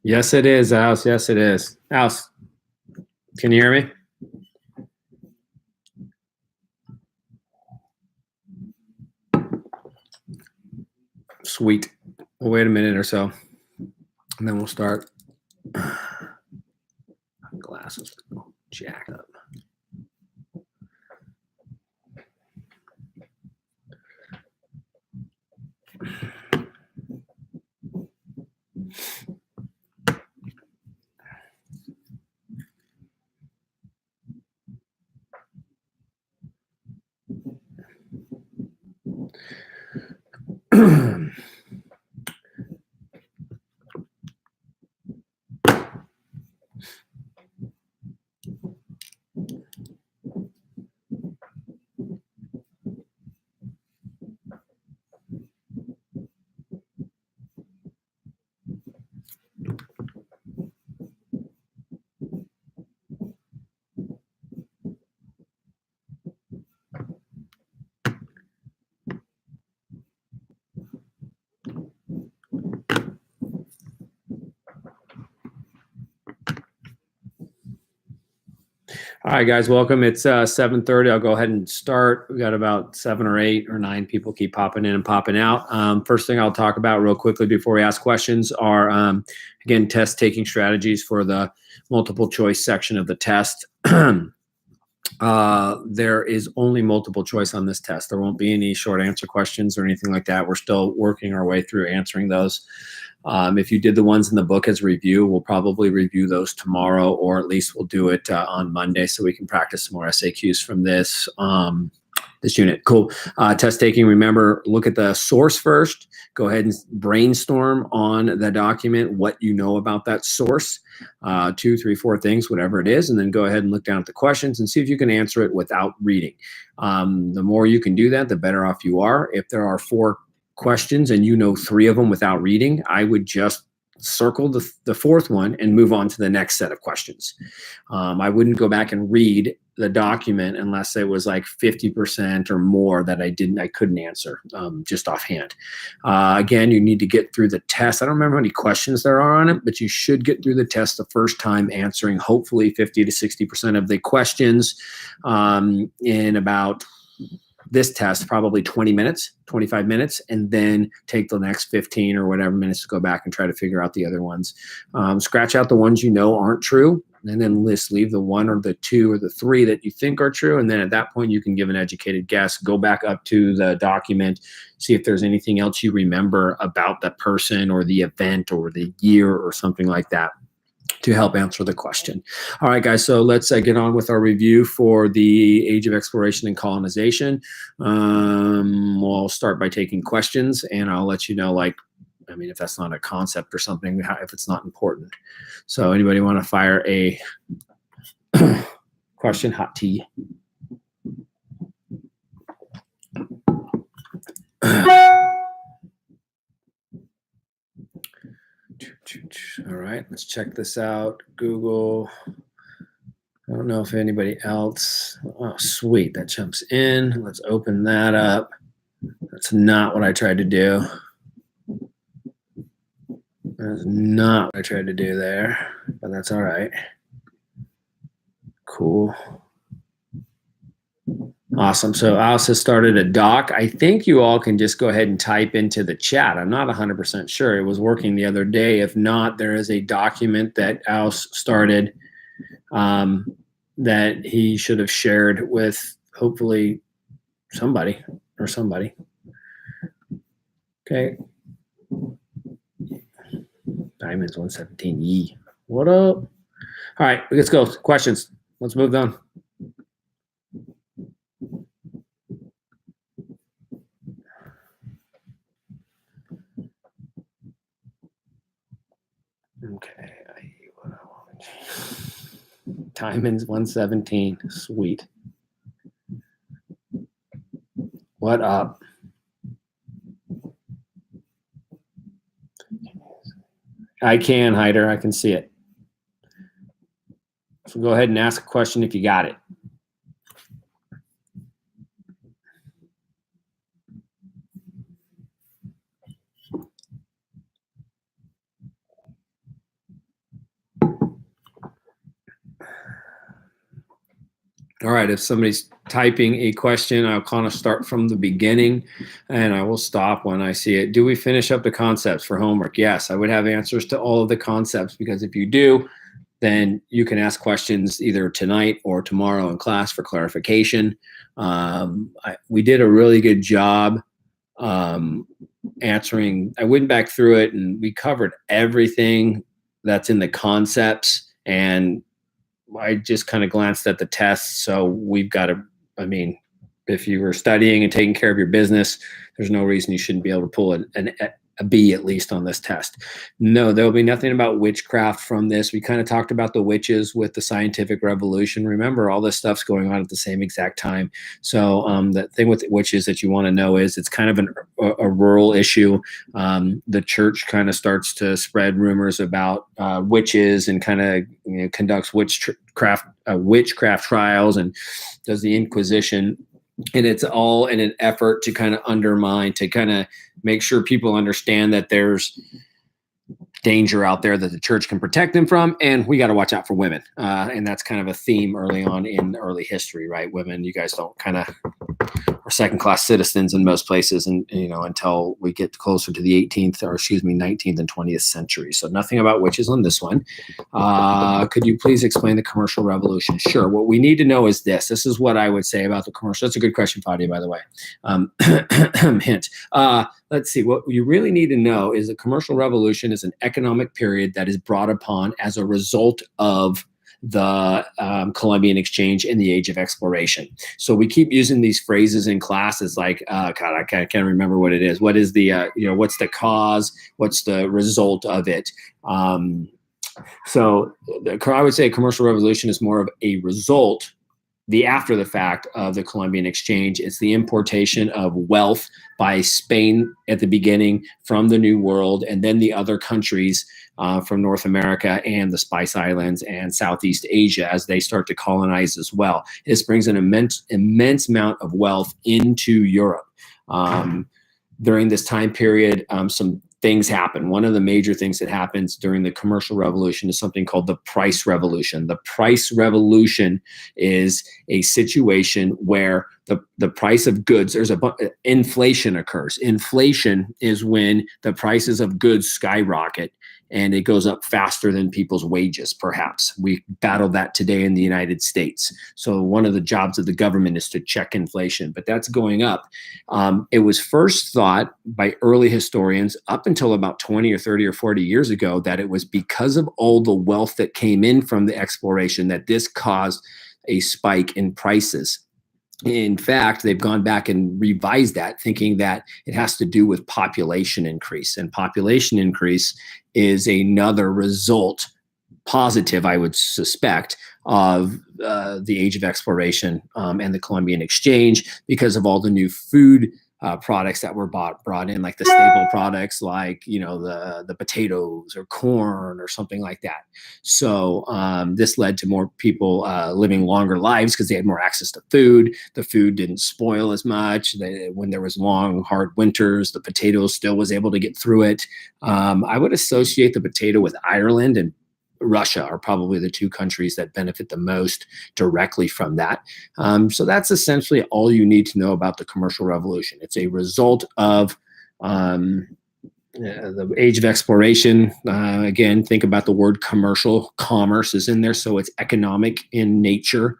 Yes, it is, Alice. Yes, it is. Alice, can you hear me? Sweet. We'll wait a minute or so, and then we'll start. Glasses jacked up. All right, guys, welcome. It's 7:30. I'll go ahead and start. We got about 7 or 8 or 9 people keep popping in and popping out. First thing I'll talk about real quickly before we ask questions are, again, test taking strategies for the multiple choice section of the test. There is only multiple choice on this test. There won't be any short answer questions or anything like that. We're still working our way through answering those. If you did the ones in the book as review, we'll probably review those tomorrow, or at least we'll do it on Monday so we can practice some more SAQs from this unit. Cool. Test taking, remember, look at the source first. Go ahead and brainstorm on the document what you know about that source, 2, 3, 4 things, whatever it is, and then go ahead and look down at the questions and see if you can answer it without reading. The more you can do that, the better off you are. If there are 4 questions and you know 3 of them without reading, I would just circle the 4th one and move on to the next set of questions. I wouldn't go back and read the document unless it was like 50% or more that I couldn't answer just offhand. Again, you need to get through the test. I don't remember how many questions there are on it, but you should get through the test the first time answering hopefully 50 to 60% of the questions in about this test, probably 20 minutes, 25 minutes, and then take the next 15 or whatever minutes to go back and try to figure out the other ones. Scratch out the ones you know aren't true, and then leave the 1 or the 2 or the 3 that you think are true. And then at that point, you can give an educated guess, go back up to the document, see if there's anything else you remember about the person or the event or the year or something like that to help answer the question. All right, guys, so let's get on with our review for the Age of Exploration and Colonization. We'll start by taking questions, and I'll let you know, if that's not a concept or something, if it's not important. So anybody want to fire a question? Hot tea. All right, let's check this out. Google. I don't know if anybody else. Oh, sweet. That jumps in. Let's open that up. That's not what I tried to do. That's not what I tried to do there, but that's all right. Cool. Awesome. So Alice has started a doc. I think you all can just go ahead and type into the chat. I'm not 100% sure. It was working the other day. If not, there is a document that Alice started that he should have shared with hopefully somebody. Okay. Diamonds 117E. What up? All right, let's go. Questions. Let's move on. Okay. Diamonds 117. Sweet. What up? I can, Hyder. I can see it. So go ahead and ask a question if you got it. All right, if somebody's typing a question, I'll kind of start from the beginning and I will stop when I see it. Do we finish up the concepts for homework? Yes, I would have answers to all of the concepts, because if you do, then you can ask questions either tonight or tomorrow in class for clarification. We did a really good job um, answering. I went back through it and we covered everything that's in the concepts, and I just kind of glanced at the tests. So we've got to, I mean, if you were studying and taking care of your business, there's no reason you shouldn't be able to pull a B at least on this test. No, there'll be nothing about witchcraft from this. We kind of talked about the witches with the scientific revolution. Remember, all this stuff's going on at the same exact time. So the thing with witches that you want to know is it's kind of a rural issue. The church kind of starts to spread rumors about witches and kind of conducts witchcraft trials and does the Inquisition. And it's all in an effort to kind of undermine, to kind of make sure people understand that there's danger out there that the church can protect them from, and we got to watch out for women. And that's kind of a theme early on in early history, right? Women, you guys don't kind of are second-class citizens in most places, and until we get closer to the 19th and 20th century. So nothing about witches on this one. Could you please explain the commercial revolution? Sure. What we need to know is this. This is what I would say about the commercial. That's a good question, Fadia, by the way. Hint. Let's see. What you really need to know is the commercial revolution is an economic period that is brought upon as a result of the Columbian Exchange and the Age of Exploration. So we keep using these phrases in classes like, God, I can't remember what it is. What is the, what's the cause? What's the result of it? So I would say a commercial revolution is more of a result, the after the fact of the Columbian Exchange. It's the importation of wealth by Spain at the beginning from the New World, and then the other countries from North America and the Spice Islands and Southeast Asia as they start to colonize as well. This brings an immense amount of wealth into Europe. During this time period, some things happen. One of the major things that happens during the commercial revolution is something called the price revolution. The price revolution is a situation where the price of goods, inflation occurs. Inflation is when the prices of goods skyrocket and it goes up faster than people's wages, perhaps. We battle that today in the United States. So one of the jobs of the government is to check inflation, but that's going up. It was first thought by early historians up until about 20 or 30 or 40 years ago that it was because of all the wealth that came in from the exploration that this caused a spike in prices. In fact, they've gone back and revised that, thinking that it has to do with population increase. And population increase is another result, positive, I would suspect, of the Age of Exploration and the Columbian Exchange, because of all the new food products that were brought in, like the staple products, like the potatoes or corn or something like that. So this led to more people living longer lives because they had more access to food. The food didn't spoil as much. When there was long, hard winters, the potato still was able to get through it. I would associate the potato with Ireland and Russia are probably the two countries that benefit the most directly from that. So that's essentially all you need to know about the commercial revolution. It's a result of the Age of Exploration. Again, think about the word commercial. Commerce is in there, so it's economic in nature.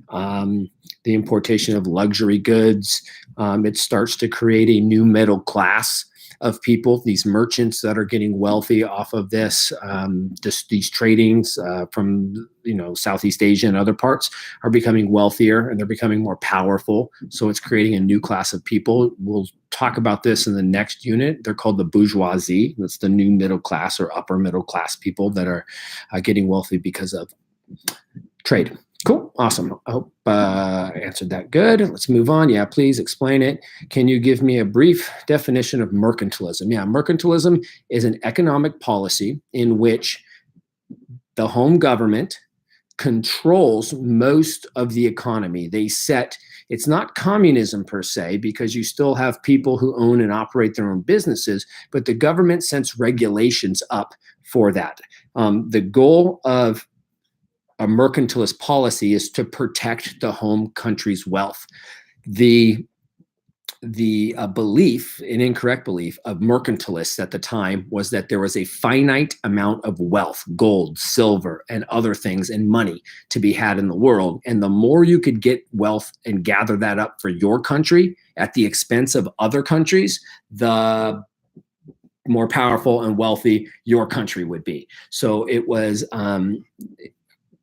The importation of luxury goods. It starts to create a new middle class of people, these merchants that are getting wealthy off of this, these tradings from Southeast Asia and other parts are becoming wealthier and they're becoming more powerful. So it's creating a new class of people. We'll talk about this in the next unit. They're called the bourgeoisie. That's the new middle class or upper middle class people that are getting wealthy because of trade. Cool. Awesome. I hope I answered that good. Let's move on. Yeah, please explain it. Can you give me a brief definition of mercantilism? Yeah, mercantilism is an economic policy in which the home government controls most of the economy. It's not communism per se, because you still have people who own and operate their own businesses, but the government sets regulations up for that. The goal of a mercantilist policy is to protect the home country's wealth. The belief, an incorrect belief of mercantilists at the time, was that there was a finite amount of wealth, gold, silver, and other things, and money to be had in the world. And the more you could get wealth and gather that up for your country at the expense of other countries, the more powerful and wealthy your country would be. So it was,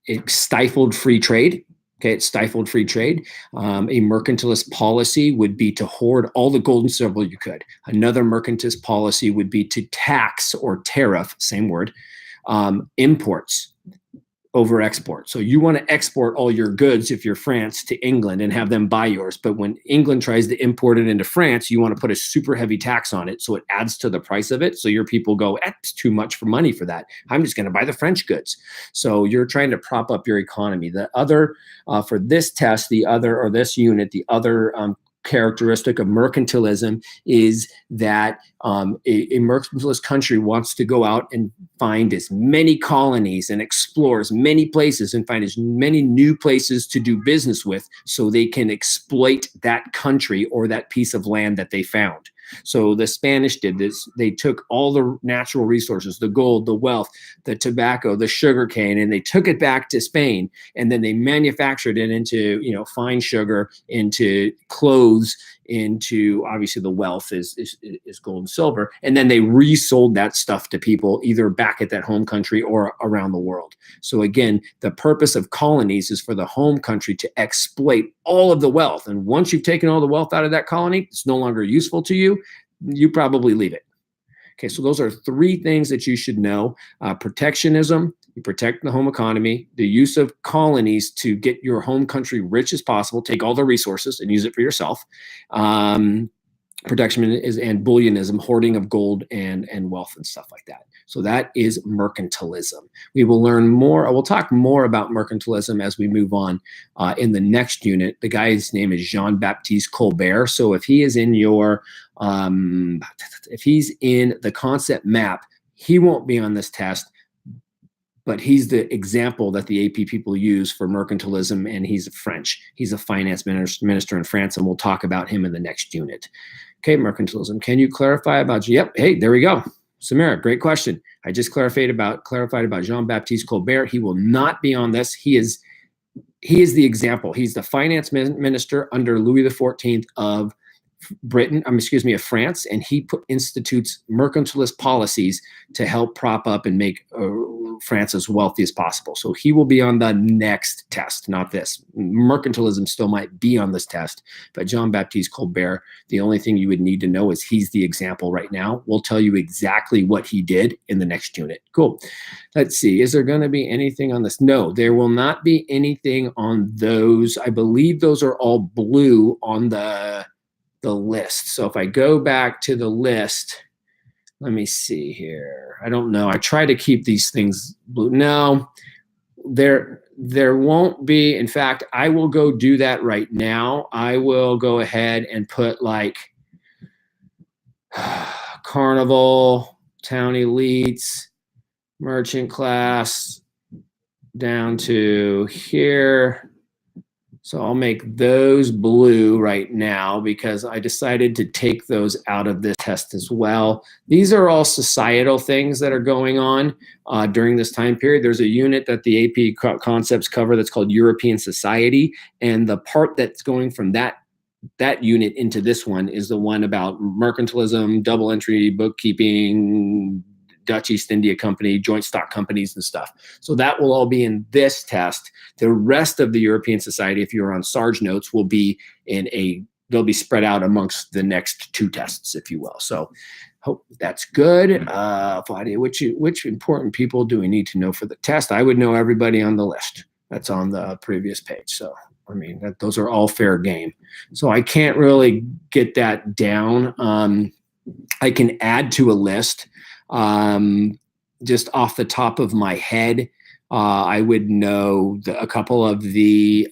it stifled free trade. Okay, it stifled free trade. A mercantilist policy would be to hoard all the gold and silver you could. Another mercantilist policy would be to tax or tariff, same word, imports over export. So you want to export all your goods, if you're France, to England and have them buy yours. But when England tries to import it into France, you want to put a super heavy tax on it, so it adds to the price of it. So your people go, it's too much for money for that. I'm just going to buy the French goods. So you're trying to prop up your economy. The other, for this test, the other, or this unit, the other characteristic of mercantilism is that a mercantilist country wants to go out and find as many colonies and explore as many places and find as many new places to do business with, so they can exploit that country or that piece of land that they found. So the Spanish did this. They took all the natural resources, the gold, the wealth, the tobacco, the sugar cane, and they took it back to Spain, and then they manufactured it into, fine sugar, into clothes, into, obviously the wealth is gold and silver, and then they resold that stuff to people either back at that home country or around the world. So again, the purpose of colonies is for the home country to exploit all of the wealth, and once you've taken all the wealth out of that colony, it's no longer useful to you, you probably leave it. Okay, so those are three things that you should know. Protectionism, you protect the home economy. The use of colonies to get your home country rich as possible, take all the resources and use it for yourself. Protection is, and bullionism, hoarding of gold and wealth and stuff like that. So that is mercantilism. We will learn more. We'll talk more about mercantilism as we move on in the next unit. The guy's name is Jean-Baptiste Colbert. So if he is in your, if he's in the concept map, he won't be on this test, but he's the example that the AP people use for mercantilism, and he's French. He's a finance minister in France, and we'll talk about him in the next unit. Okay, mercantilism. Can you clarify about, yep, hey, there we go. Samira, great question. I just clarified about Jean-Baptiste Colbert. He will not be on this. He is the example. He's the finance minister under Louis XIV of of France, and he institutes mercantilist policies to help prop up and make France as wealthy as possible. So he will be on the next test, not this. Mercantilism still might be on this test, but Jean-Baptiste Colbert, the only thing you would need to know is he's the example right now. We'll tell you exactly what he did in the next unit. Cool. Let's see. Is there going to be anything on this? No, there will not be anything on those. I believe those are all blue on the list. So if I go back to the list, let me see here. I don't know. I try to keep these things blue. No, there won't be. In fact, I will go do that right now. I will go ahead and put like Carnival, Town Elites, Merchant Class down to here. So I'll make those blue right now because I decided to take those out of this test as well. These are all societal things that are going on during this time period. There's a unit that the AP concepts cover that's called European Society, and the part that's going from that unit into this one is the one about mercantilism, double entry, bookkeeping, Dutch East India Company, joint stock companies and stuff. So that will all be in this test. The rest of the European Society, if you're on Sarge notes, will be they'll be spread out amongst the next two tests, if you will. So hope that's good. Claudia, which important people do we need to know for the test? I would know everybody on the list that's on the previous page. So, I mean, those are all fair game. So I can't really get that down. I can add to a list. Just off the top of my head, I would know a couple of the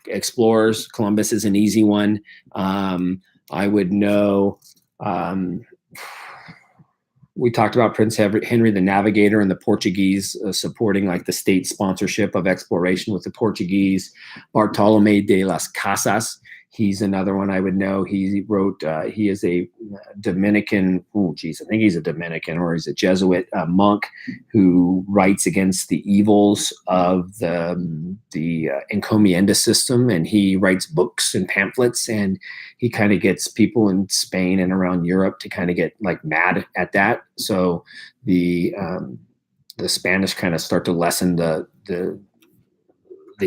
explorers. Columbus is an easy one. I would know We talked about Prince Henry the Navigator and the Portuguese supporting like the state sponsorship of exploration with the Portuguese. Bartolomé de las Casas, he's another one I would know. He wrote, he is a Dominican, I think he's a Dominican or he's a Jesuit monk who writes against the evils of the encomienda system. And he writes books and pamphlets, and he kind of gets people in Spain and around Europe to kind of get like mad at that. So the Spanish kind of start to lessen the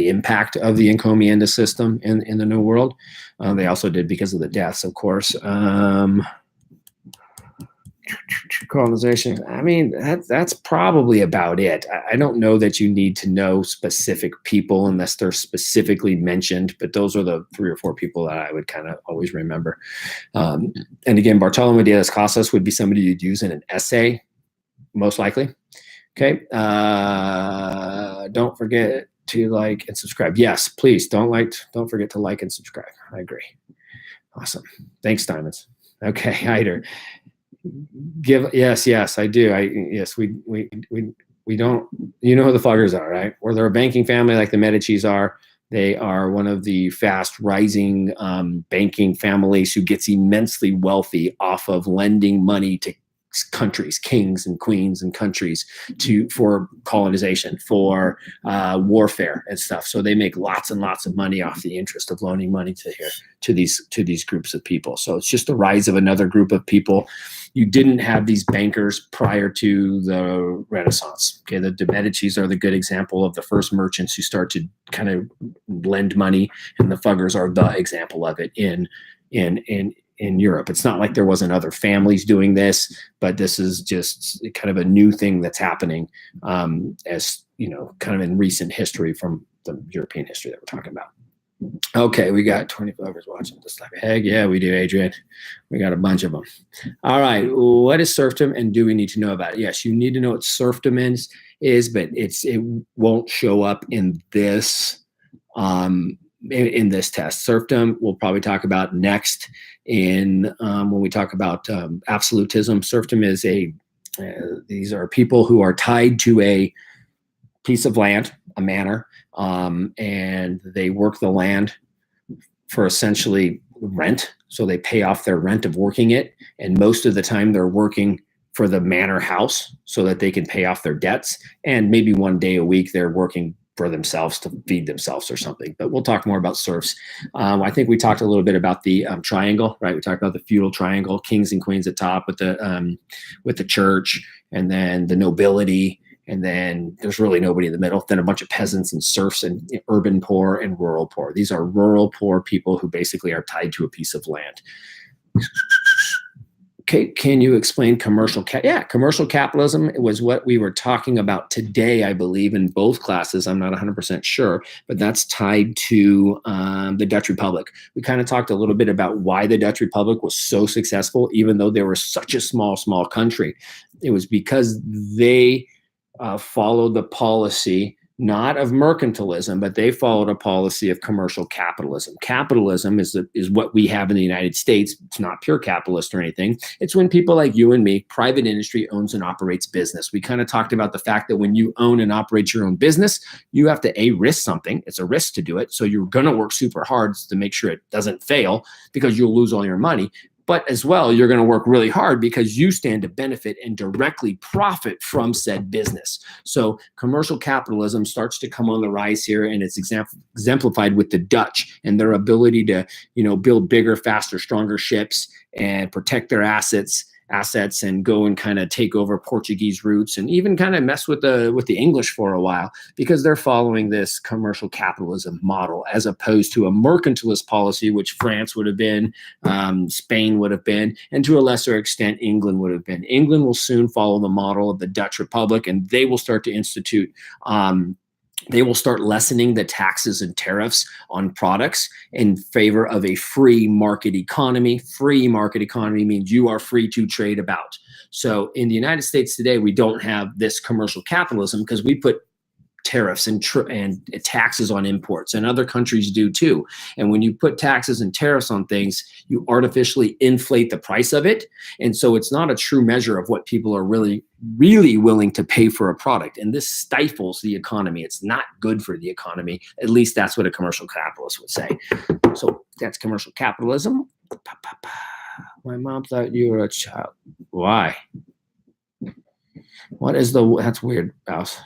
impact of the encomienda system in the New World. They also did because of the deaths, of course. Colonization. I mean, that's probably about it. I don't know that you need to know specific people unless they're specifically mentioned, but those are the 3 or 4 people that I would kind of always remember. And again, Bartolomé de las Casas would be somebody you'd use in an essay, most likely. Okay. Don't forget to like and subscribe. Yes, please don't forget to like and subscribe. I agree. Awesome. Thanks, Diamonds. Okay, Hyder. Yes, I do. We don't, you know who the Fuggers are, right? Or they're a banking family like the Medicis are. They are one of the fast rising banking families who gets immensely wealthy off of lending money to countries, kings and queens and countries for colonization, for warfare and stuff. So they make lots and lots of money off the interest of loaning money to these groups of people. So it's just the rise of another group of people. You didn't have these bankers prior to the Renaissance. Okay, the Medicis are the good example of the first merchants who start to kind of lend money, and the Fuggers are the example of it in Europe. It's not like there wasn't other families doing this, but this is just kind of a new thing that's happening, as you know, kind of in recent history from the European history that we're talking about. Okay, we got 20 Fuggers watching this type of egg. Yeah, we do, Adrian. We got a bunch of them. All right, what is serfdom, and do we need to know about it? Yes, you need to know what serfdom is, but it won't show up in this in this test. Serfdom we'll probably talk about next when we talk about absolutism. Serfdom is these are people who are tied to a piece of land, a manor, and they work the land for essentially rent. So they pay off their rent of working it, and most of the time they're working for the manor house so that they can pay off their debts, and maybe one day a week they're working for themselves to feed themselves or something. But we'll talk more about serfs. I think we talked a little bit about the triangle, right? We talked about the feudal triangle, kings and queens at top with the church, and then the nobility, and then there's really nobody in the middle. Then a bunch of peasants and serfs and urban poor and rural poor. These are rural poor people who basically are tied to a piece of land. Okay, can you explain commercial commercial capitalism was what we were talking about today, I believe, in both classes. I'm not 100% sure, but that's tied to the Dutch Republic. We kind of talked a little bit about why the Dutch Republic was so successful, even though they were such a small country. It was because they followed the policy not of mercantilism, but they followed a policy of commercial capitalism. Capitalism is what we have in the United States. It's not pure capitalist or anything. It's when people like you and me, private industry owns and operates business. We kind of talked about the fact that when you own and operate your own business, you have to risk something. It's a risk to do it. So you're going to work super hard to make sure it doesn't fail, because you'll lose all your money. But as well, you're going to work really hard because you stand to benefit and directly profit from said business. So commercial capitalism starts to come on the rise here, and it's exemplified with the Dutch and their ability to, build bigger, faster, stronger ships and protect their assets and go and kind of take over Portuguese routes, and even kind of mess with the English for a while, because they're following this commercial capitalism model as opposed to a mercantilist policy, which France would have been, Spain would have been, and to a lesser extent England would have been. England will soon follow the model of the Dutch Republic, and they will start to institute they will start lessening the taxes and tariffs on products in favor of a free market economy. Free market economy means you are free to trade about. So in the United States today, we don't have this commercial capitalism because we put tariffs and taxes on imports, and other countries do too. And when you put taxes and tariffs on things, you artificially inflate the price of it. And so it's not a true measure of what people are really willing to pay for a product. And this stifles the economy. It's not good for the economy. At least that's what a commercial capitalist would say. So that's commercial capitalism. My mom thought you were a child. Why? That's weird, Mouse.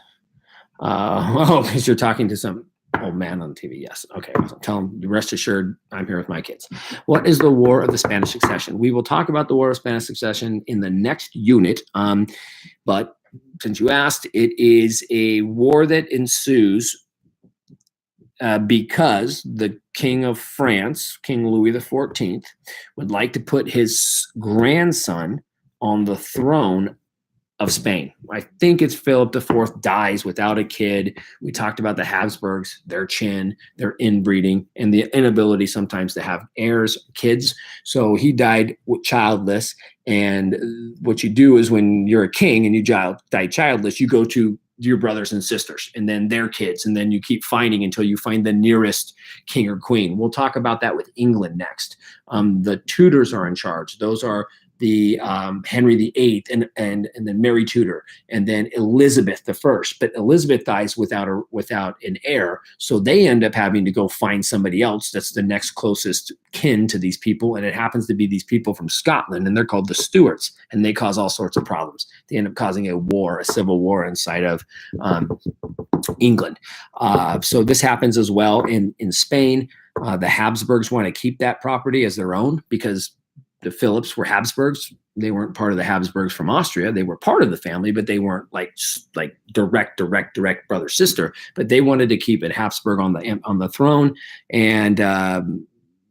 Because you're talking to some old man on TV. Yes. Okay. So tell him, rest assured, I'm here with my kids. What is the War of the Spanish Succession? We will talk about the War of Spanish Succession in the next unit. But since you asked, it is a war that ensues because the King of France, King Louis XIV, would like to put his grandson on the throne of Spain. I think it's Philip IV dies without a kid. We talked about the Habsburgs, their chin, their inbreeding, and the inability sometimes to have heirs, kids. So he died childless. And what you do is when you're a king and you die childless, you go to your brothers and sisters and then their kids. And then you keep finding until you find the nearest king or queen. We'll talk about that with England next. The Tudors are in charge. Those are the Henry VIII and then Mary Tudor, and then Elizabeth I. But Elizabeth dies without an heir, so they end up having to go find somebody else that's the next closest kin to these people, and it happens to be these people from Scotland, and they're called the Stuarts, and they cause all sorts of problems. They end up causing a civil war inside of England. So this happens as well in Spain. The Habsburgs want to keep that property as their own because the Philips were Habsburgs. They weren't part of the Habsburgs from Austria. They were part of the family, but they weren't like direct brother sister. But they wanted to keep it Habsburg on the throne, and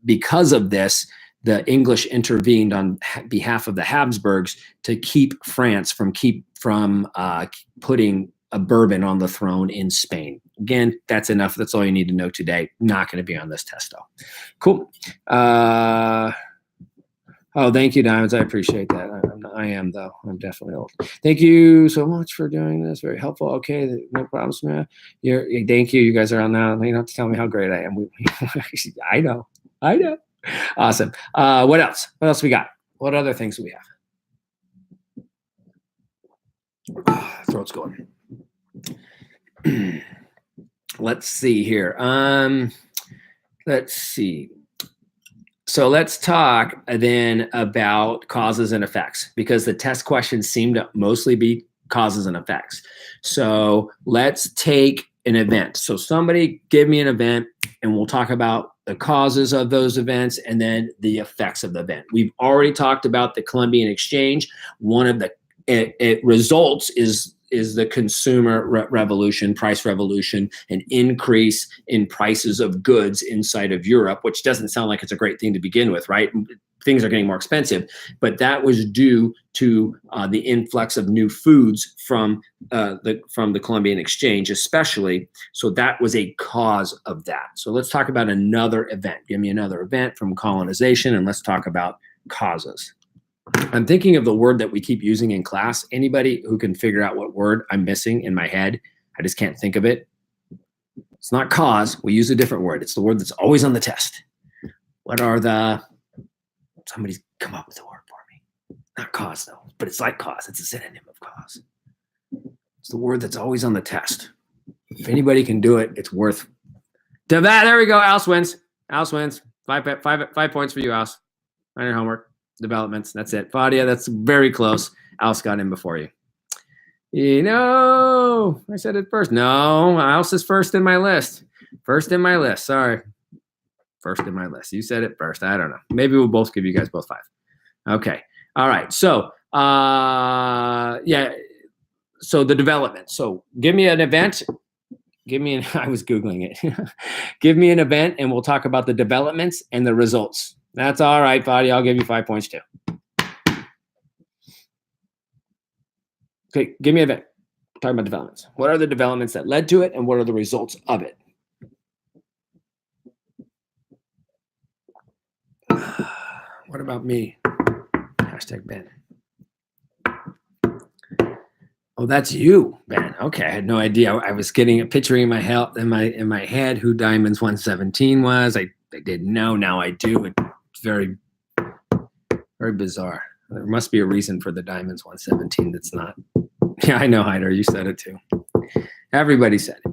because of this, the English intervened on behalf of the Habsburgs to keep France from putting a Bourbon on the throne in Spain. Again, that's enough. That's all you need to know today. Not going to be on this test though. Cool. Oh, thank you, Diamonds. I appreciate that. I am, though. I'm definitely old. Thank you so much for doing this. Very helpful. Okay, no problems, man. Thank you. You guys are on now. You don't have to tell me how great I am. I know. Awesome. What else? What else we got? What other things do we have? Throat's going. Let's see here. Let's see. So let's talk then about causes and effects, because the test questions seem to mostly be causes and effects. So let's take an event. So somebody give me an event and we'll talk about the causes of those events and then the effects of the event. We've already talked about the Columbian Exchange. One of the results is the consumer revolution, price revolution, an increase in prices of goods inside of Europe, which doesn't sound like it's a great thing to begin with, right? Things are getting more expensive, but that was due to the influx of new foods from the Columbian Exchange, especially. So that was a cause of that. So let's talk about another event. Give me another event from colonization, and let's talk about causes. I'm thinking of the word that we keep using in class. Anybody who can figure out what word I'm missing in my head? I just can't think of it. It's not cause. We use a different word. It's the word that's always on the test. Somebody's come up with a word for me. Not cause, though, but it's like cause. It's a synonym of cause. It's the word that's always on the test. If anybody can do it, it's worth. There we go. Alice wins. Alice wins. Five points for you, Alice. On your homework. Developments. That's it. Fadia, that's very close. Alice got in before you. I said it first. No, Alice is first in my list. First in my list. Sorry. First in my list. You said it first. I don't know. Maybe we'll both give you guys both 5. Okay. All right. So, So the development. So give me an event. I was Googling it. Give me an event and we'll talk about the developments and the results. That's all right, Fadi. I'll give you 5 points too. Okay, give me an event. Talking about developments. What are the developments that led to it, and what are the results of it? What about me? #Ben. Oh, that's you, Ben. Okay, I had no idea. I was getting a picturing in my head who Diamonds 117 was. I didn't know. Now I do. It's very, very bizarre. There must be a reason for the Diamonds 117 that's not. Yeah, I know, Hyder. You said it too. Everybody said it.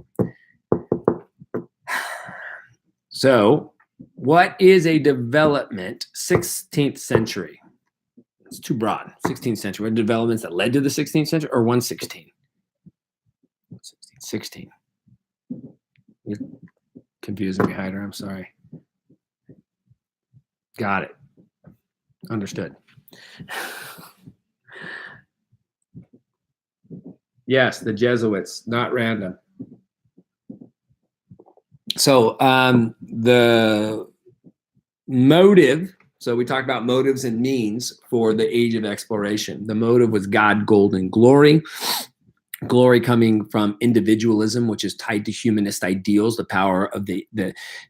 So, what is a development 16th century? It's too broad. 16th century. What developments that led to the 16th century or 116? 16. You're confusing me, Hyder. I'm sorry. Got it. Understood. Yes, the Jesuits, not random. So the motive, so we talked about motives and means for the age of exploration. The motive was God, gold, and glory. Glory coming from individualism, which is tied to humanist ideals, the power of the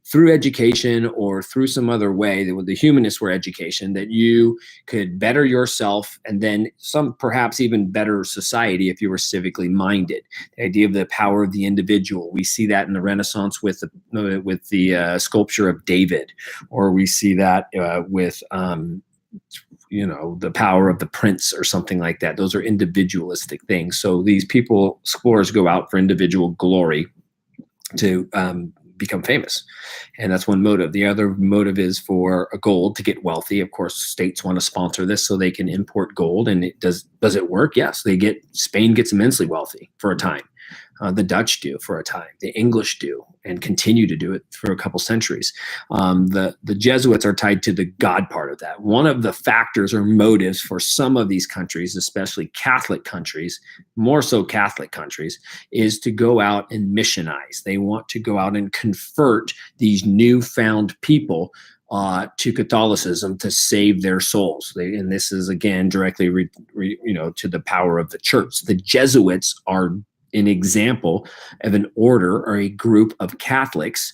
through education or through some other way, the humanists were education, that you could better yourself and then some perhaps even better society if you were civically minded. The idea of the power of the individual. We see that in the Renaissance with the sculpture of David, or we see that with the power of the prince or something like that. Those are individualistic things. So these explorers go out for individual glory to become famous. And that's one motive. The other motive is for a gold, to get wealthy. Of course, states want to sponsor this so they can import gold. And does it work? Yes. Spain gets immensely wealthy for a time. The Dutch do for a time. The English do and continue to do it for a couple centuries. The Jesuits are tied to the God part of that. One of the factors or motives for some of these countries, especially Catholic countries, more so Catholic countries, is to go out and missionize. They want to go out and convert these newfound people to Catholicism to save their souls. And this is, again, directly to the power of the church. The Jesuits are an example of an order or a group of Catholics,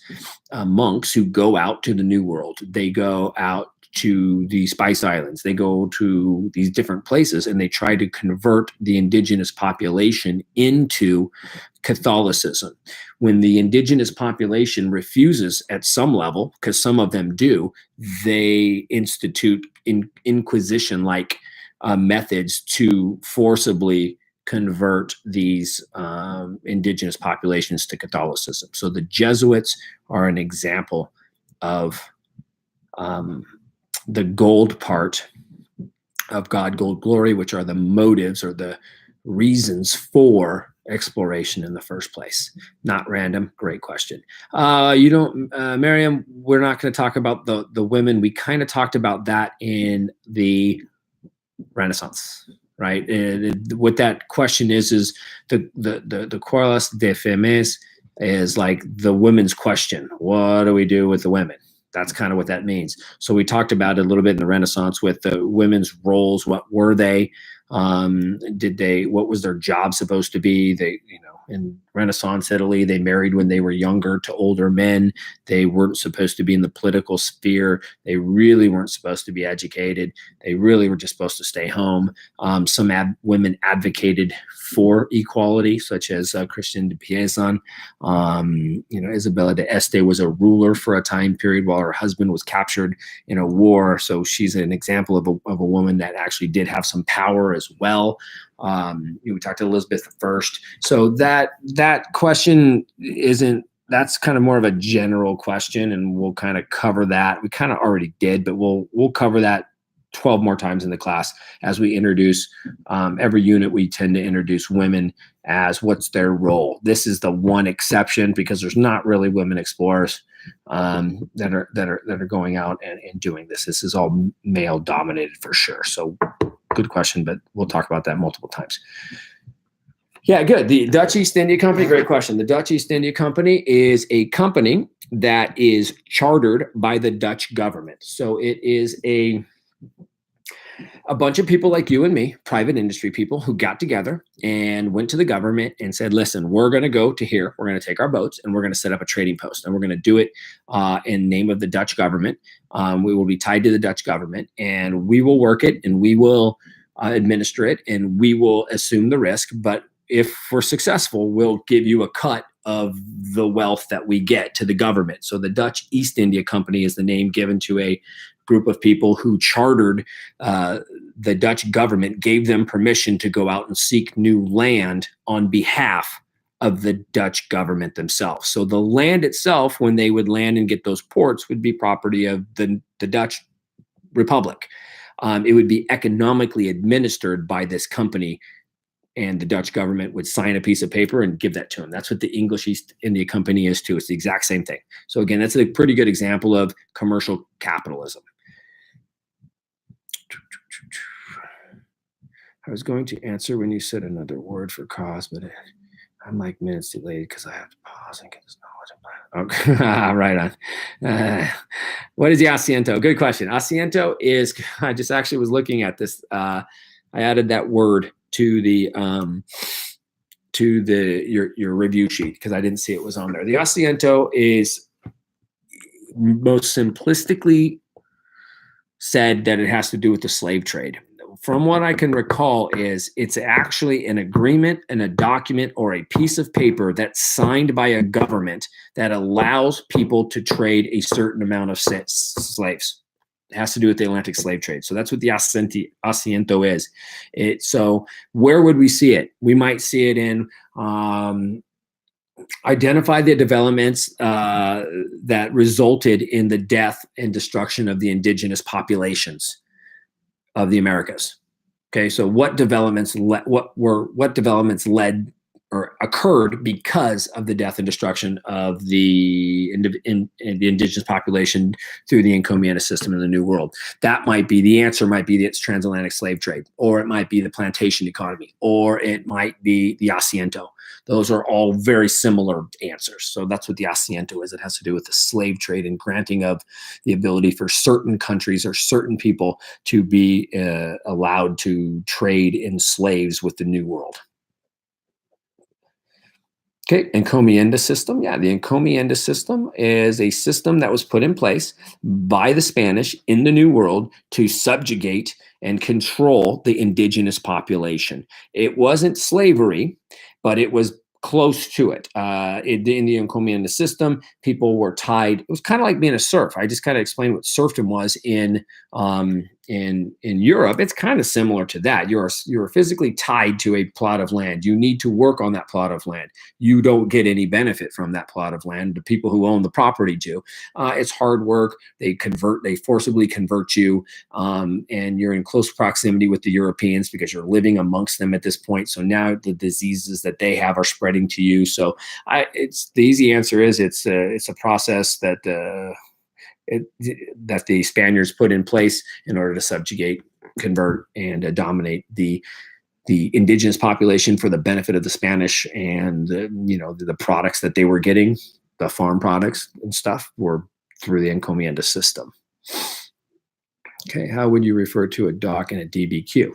monks who go out to the New World. They go out to the Spice Islands. They go to these different places and they try to convert the indigenous population into Catholicism. When the indigenous population refuses at some level, because some of them do, they institute inquisition-like methods to forcibly convert these indigenous populations to Catholicism. So the Jesuits are an example of the gold part of God, gold, glory, which are the motives or the reasons for exploration in the first place. Not random. Great question. Miriam, we're not going to talk about the women. We kind of talked about that in the Renaissance. Right. And what that question is the Querelles de Femmes is like the women's question. What do we do with the women? That's kind of what that means. So we talked about it a little bit in the Renaissance with the women's roles. What were they? What was their job supposed to be? In Renaissance Italy, they married when they were younger to older men. They weren't supposed to be in the political sphere. They really weren't supposed to be educated. They really were just supposed to stay home. Some women advocated for equality, such as Christian de Pisan. Isabella de Este was a ruler for a time period while her husband was captured in a war. So she's an example of a woman that actually did have some power as well. We talked to Elizabeth I. So that question that's kind of more of a general question, and we'll kind of cover that. We kind of already did, but we'll cover that 12 more times in the class as we introduce every unit. We tend to introduce women as what's their role. This is the one exception because there's not really women explorers that are going out and doing this. This is all male dominated for sure. So good question, but we'll talk about that multiple times. Yeah, good. The Dutch East India Company, great question. The Dutch East India Company is a company that is chartered by the Dutch government. So it is a bunch of people like you and me, private industry people, who got together and went to the government and said, listen, we're going to go to here. We're going to take our boats and we're going to set up a trading post, and we're going to do it in name of the Dutch government. We will be tied to the Dutch government, and we will work it, and we will administer it, and we will assume the risk. But if we're successful, we'll give you a cut of the wealth that we get to the government. So the Dutch East India Company is the name given to a group of people who chartered the Dutch government, gave them permission to go out and seek new land on behalf of the Dutch government themselves. So the land itself, when they would land and get those ports, would be property of the Dutch Republic. It would be economically administered by this company, and the Dutch government would sign a piece of paper and give that to them. That's what the English East India Company is too. It's the exact same thing. So again, that's a pretty good example of commercial capitalism. I was going to answer when you said another word for cause, but I'm like minutes delayed because I have to pause and get this knowledge. Okay, right on. What is the asiento? Good question. Asiento is, I just actually was looking at this. I added that word to your review sheet because I didn't see it was on there. The asiento is most simplistically said that it has to do with the slave trade. From what I can recall is it's actually an agreement and a document or a piece of paper that's signed by a government that allows people to trade a certain amount of slaves. It has to do with the Atlantic slave trade. So that's what the asiento is. So where would we see it? We might see it in identify the developments that resulted in the death and destruction of the indigenous populations of the Americas. Okay, so what developments led or occurred because of the death and destruction of the indigenous population through the encomienda system in the New World? That might be the answer. Might be its transatlantic slave trade, or it might be the plantation economy, or it might be the asiento. Those are all very similar answers. So that's what the asiento is. It has to do with the slave trade and granting of the ability for certain countries or certain people to be allowed to trade in slaves with the New World. Okay, encomienda system. Yeah, the encomienda system is a system that was put in place by the Spanish in the New World to subjugate and control the indigenous population. It wasn't slavery, but it was close to it. In the encomienda system, people were tied. It was kind of like being a serf. I just kind of explained what serfdom was in Europe. It's kind of similar to that. You're physically tied to a plot of land. You need to work on that plot of land. You don't get any benefit from that plot of land. The people who own the property do. It's hard work. They forcibly convert you, and you're in close proximity with the Europeans because you're living amongst them at this point. So now the diseases that they have are spreading to you. So the easy answer is it's a process that the Spaniards put in place in order to subjugate, convert, and dominate the indigenous population for the benefit of the Spanish, and the products that they were getting, the farm products and stuff, were through the encomienda system. Okay, how would you refer to a doc in a DBQ?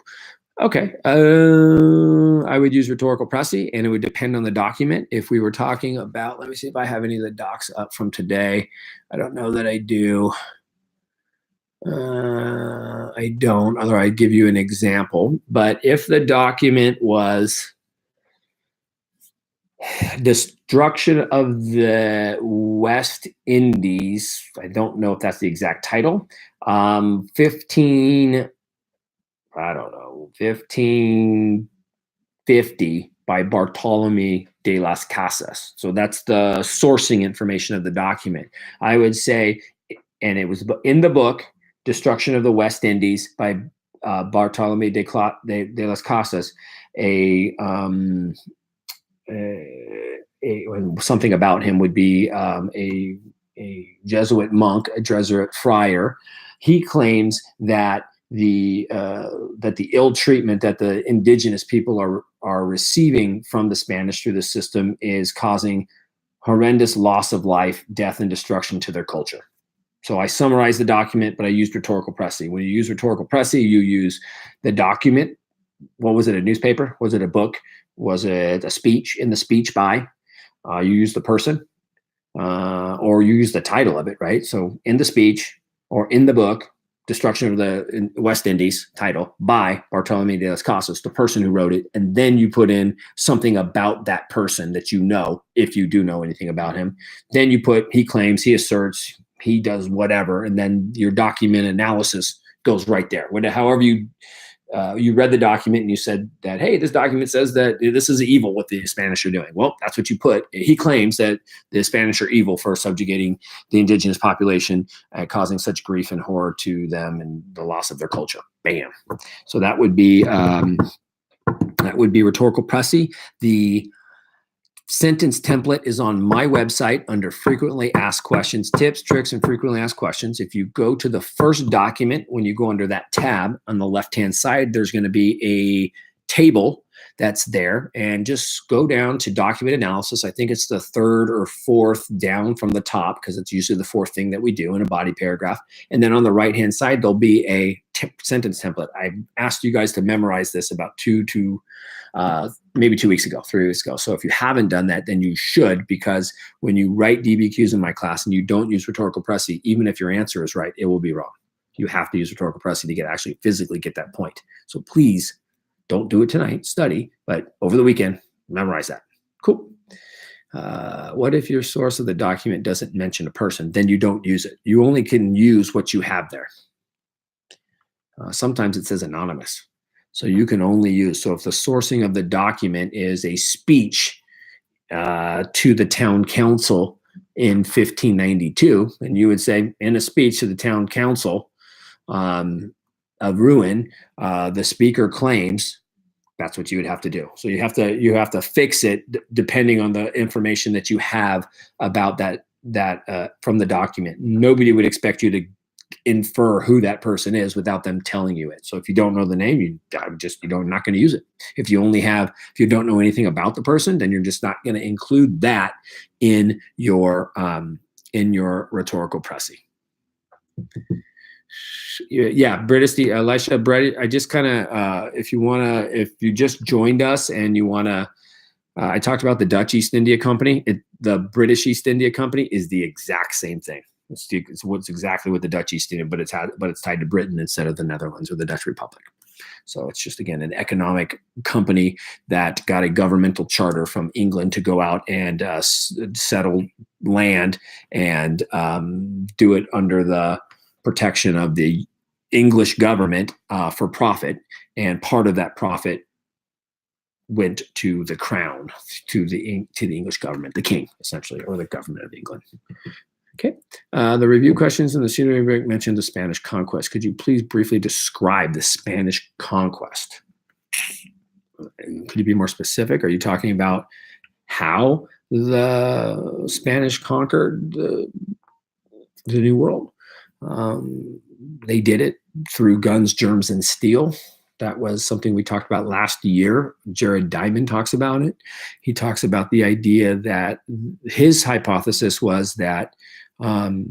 Okay, I would use rhetorical précis, and it would depend on the document. If we were talking about, let me see if I have any of the docs up from today. I don't know that I do. I don't, although I'd give you an example. But if the document was destruction of the West Indies, I don't know if that's the exact title, 1550 by Bartolome de las Casas. So that's the sourcing information of the document. I would say, and it was in the book, Destruction of the West Indies by Bartolome de las Casas, something about him would be a Jesuit monk, a Jesuit friar. He claims that the ill treatment that the indigenous people are receiving from the Spanish through the system is causing horrendous loss of life, death, and destruction to their culture. So I summarized the document, but I used rhetorical précis. When you use rhetorical précis, you use the document. What was it? A newspaper? Was it a book? Was it a speech? In the speech by, you use the person, or you use the title of it, right? So in the speech or in the book, Destruction of the West Indies title by Bartolome de las Casas, the person who wrote it, and then you put in something about that person that you know, if you do know anything about him. Then you put he claims, he asserts, he does whatever, and then your document analysis goes right there. However you read the document and you said that, hey, this document says that this is evil what the Spanish are doing. Well, that's what you put. He claims that the Spanish are evil for subjugating the indigenous population, causing such grief and horror to them and the loss of their culture. Bam. So that would be rhetorical pressy. The sentence template is on my website under frequently asked questions, tips, tricks, and frequently asked questions. If you go to the first document, when you go under that tab on the left-hand side, there's going to be a table that's there, and just go down to document analysis. I think it's the third or fourth down from the top, because it's usually the fourth thing that we do in a body paragraph. And then on the right-hand side, there'll be a sentence template. I asked you guys to memorize this about maybe 2 weeks ago, 3 weeks ago. So if you haven't done that, then you should, because when you write DBQs in my class and you don't use rhetorical pressy, even if your answer is right, it will be wrong. You have to use rhetorical pressy to actually physically get that point. So please don't do it tonight, study, but over the weekend, memorize that. Cool. What if your source of the document doesn't mention a person? Then you don't use it. You only can use what you have there. Sometimes it says anonymous. So you can only use, so if the sourcing of the document is a speech to the town council in 1592, and you would say, in a speech to the town council of Rouen, the speaker claims, that's what you would have to do. So you have to fix it depending on the information that you have about that from the document. Nobody would expect you to infer who that person is without them telling you it. So if you don't know the name, you're not going to use it. If you don't know anything about the person, then you're just not going to include that in your rhetorical pressy. Yeah, Elisha, Brett, I just kind of, if you just joined us and you want to, I talked about the Dutch East India Company. The British East India Company is the exact same thing. It's what's exactly what the Dutch East India, but it's tied to Britain instead of the Netherlands or the Dutch Republic. So it's just, again, an economic company that got a governmental charter from England to go out and settle land and do it under the protection of the English government for profit. And part of that profit went to the crown, to the English government, the king, essentially, or the government of England. Okay. The review questions in the scenery break mentioned the Spanish conquest. Could you please briefly describe the Spanish conquest? Could you be more specific? Are you talking about how the Spanish conquered the New World? They did it through guns, germs, and steel. That was something we talked about last year. Jared Diamond talks about it. He talks about the idea that his hypothesis was that the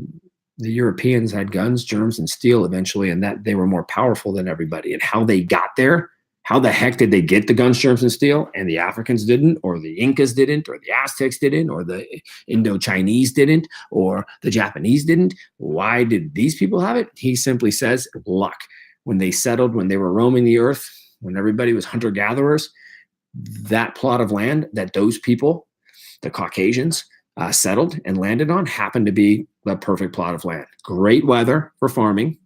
Europeans had guns, germs, and steel eventually, and that they were more powerful than everybody. And how they got there, how the heck did they get the guns, germs, and steel, and the Africans didn't, or the Incas didn't, or the Aztecs didn't, or the Indo-Chinese didn't, or the Japanese didn't? Why did these people have it? He simply says luck. When they settled, when they were roaming the earth, when everybody was hunter-gatherers, that plot of land that those people, the Caucasians, settled and landed on happened to be the perfect plot of land. Great weather for farming,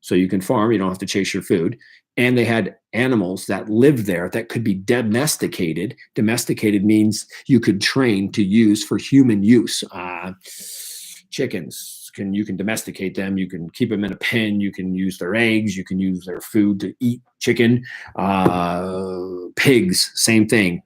so you can farm, you don't have to chase your food. And they had animals that lived there that could be domesticated. Domesticated means you could train to use for human use. Chickens, you can domesticate them. You can keep them in a pen. You can use their eggs. You can use their food to eat chicken. Pigs, same thing.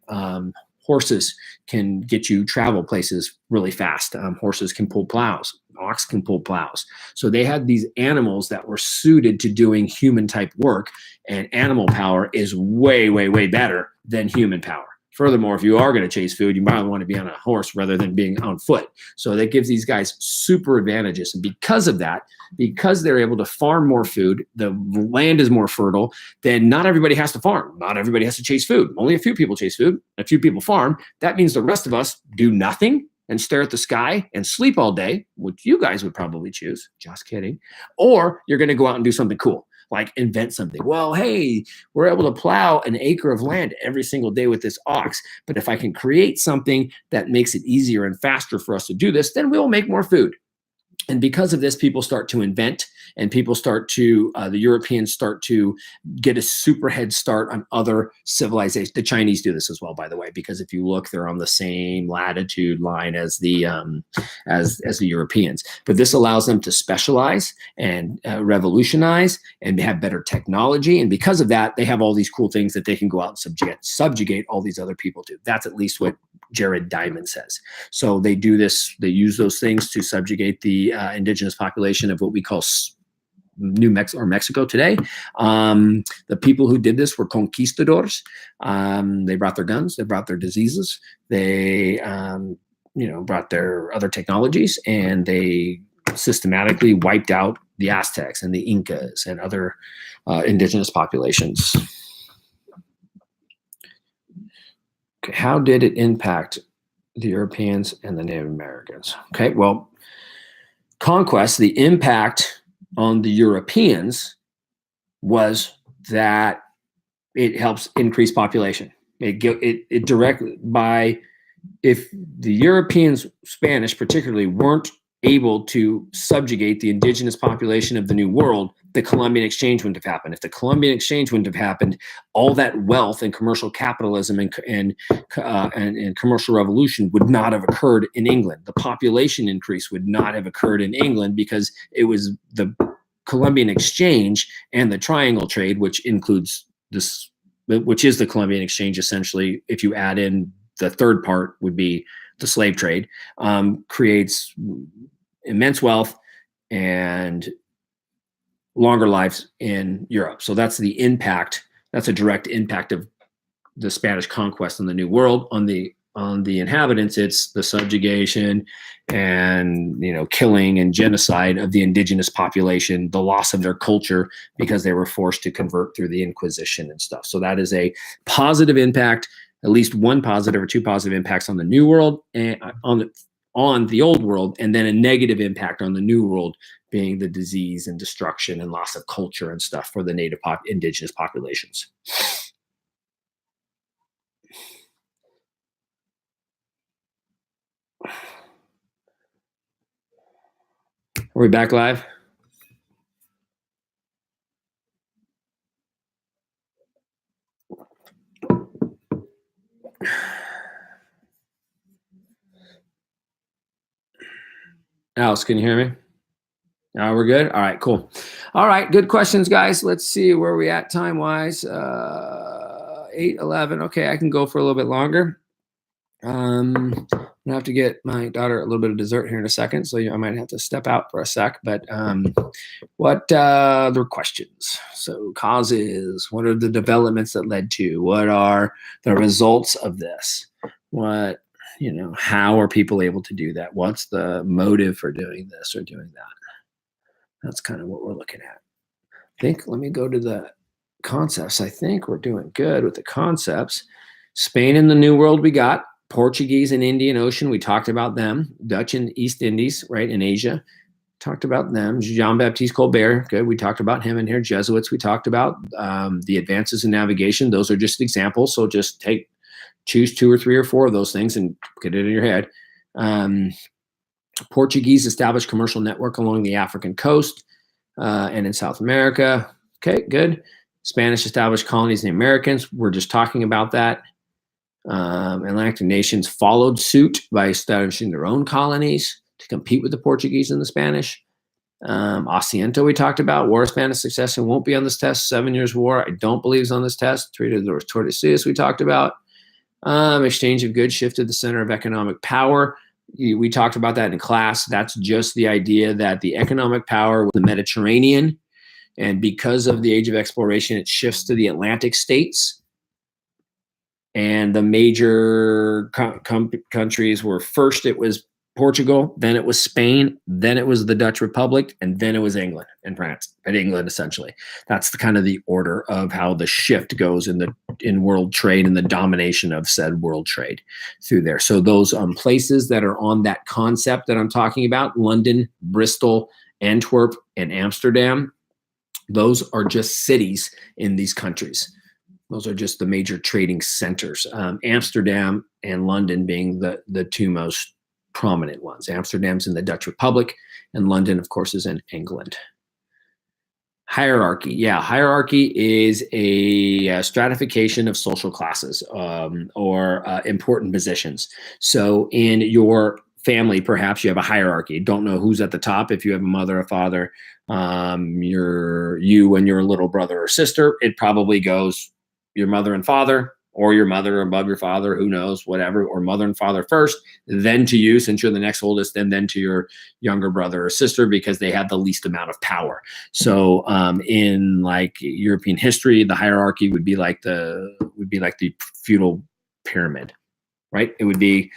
Horses can get you travel places really fast. Horses can pull plows. Ox can pull plows. So they had these animals that were suited to doing human type work, and animal power is way, way, way better than human power. Furthermore, if you are going to chase food, you might want to be on a horse rather than being on foot. So that gives these guys super advantages. And because of that, because they're able to farm more food, the land is more fertile, then not everybody has to farm. Not everybody has to chase food. Only a few people chase food. A few people farm. That means the rest of us do nothing. and stare at the sky and sleep all day, which you guys would probably choose, just kidding, or you're going to go out and do something cool, like invent something. Well, hey, we're able to plow an acre of land every single day with this ox, but if I can create something that makes it easier and faster for us to do this, then we'll make more food. And because of this, people start to invent, and people start to, the Europeans start to get a super head start on other civilizations. The Chinese do this as well, by the way, because if you look, they're on the same latitude line as the Europeans. But this allows them to specialize and revolutionize and have better technology. And because of that, they have all these cool things that they can go out and subjugate all these other people to. That's at least what Jared Diamond says. So they do this, they use those things to subjugate the indigenous population of what we call New Mexico or Mexico today. The people who did this were conquistadors. They brought their guns, they brought their diseases, they brought their other technologies, and they systematically wiped out the Aztecs and the Incas and other indigenous populations. Okay, how did it impact the Europeans and the Native Americans? Okay, well, conquest, the impact on the Europeans was that it helps increase population. It directly by, if the Europeans, Spanish particularly, weren't able to subjugate the indigenous population of the New World, the Columbian Exchange wouldn't have happened. If the Columbian Exchange wouldn't have happened, all that wealth and commercial capitalism and commercial revolution would not have occurred in England. The population increase would not have occurred in England because it was the Columbian Exchange and the Triangle Trade, which includes this, which is the Columbian Exchange essentially. If you add in the third part, would be the slave trade, creates immense wealth and longer lives in Europe. So that's the impact. That's a direct impact of the Spanish conquest in the New World on the inhabitants. It's the subjugation and killing and genocide of the indigenous population, the loss of their culture because they were forced to convert through the Inquisition and stuff. So that is a positive impact, at least one positive or two positive impacts on the New World and on the Old World, and then a negative impact on the New World being the disease and destruction and loss of culture and stuff for the native indigenous populations. Are we back live? Alice, can you hear me? We're good? All right, cool. All right, good questions, guys. Let's see where we at time-wise. 8:11. Okay, I can go for a little bit longer. I'm going to have to get my daughter a little bit of dessert here in a second, so I might have to step out for a sec. But what other questions? So causes, what are the developments that led to? What are the results of this? What, how are people able to do that? What's the motive for doing this or doing that? That's kind of what we're looking at. Let me go to the concepts. I think we're doing good with the concepts. Spain and the New World we got. Portuguese and Indian Ocean, we talked about them. Dutch and East Indies, right, in Asia. Talked about them. Jean-Baptiste Colbert, good. We talked about him in here. Jesuits, we talked about. The advances in navigation, those are just examples. So just choose 2 or 3 or 4 of those things and get it in your head. Portuguese established commercial network along the African coast and in South America. Okay, good. Spanish established colonies in the Americans. We're just talking about that. Atlantic nations followed suit by establishing their own colonies to compete with the Portuguese and the Spanish. Asiento we talked about. War of Spanish Succession won't be on this test. 7 Years' War, I don't believe is on this test. Treaty of the Tordesillas we talked about. Exchange of goods shifted the center of economic power. We talked about that in class. That's just the idea that the economic power was the Mediterranean, and because of the age of exploration, it shifts to the Atlantic states. And the major countries were, first it was Portugal, then it was Spain, then it was the Dutch Republic, and then it was England and France, and England essentially. That's the kind of the order of how the shift goes in world trade and the domination of said world trade through there. So those places that are on that concept that I'm talking about, London, Bristol, Antwerp, and Amsterdam, those are just cities in these countries. Those are just the major trading centers. Amsterdam and London being the two most prominent ones. Amsterdam's in the Dutch Republic, and London, of course, is in England. Hierarchy. Yeah, hierarchy is a stratification of social classes or important positions. So in your family, perhaps you have a hierarchy. Don't know who's at the top. If you have a mother, a father, you and your little brother or sister, it probably goes your mother and father, or your mother above your father, who knows, whatever, or mother and father first, then to you, since you're the next oldest, and then to your younger brother or sister, because they have the least amount of power. So in like European history, the hierarchy would be like the feudal pyramid, right? It would be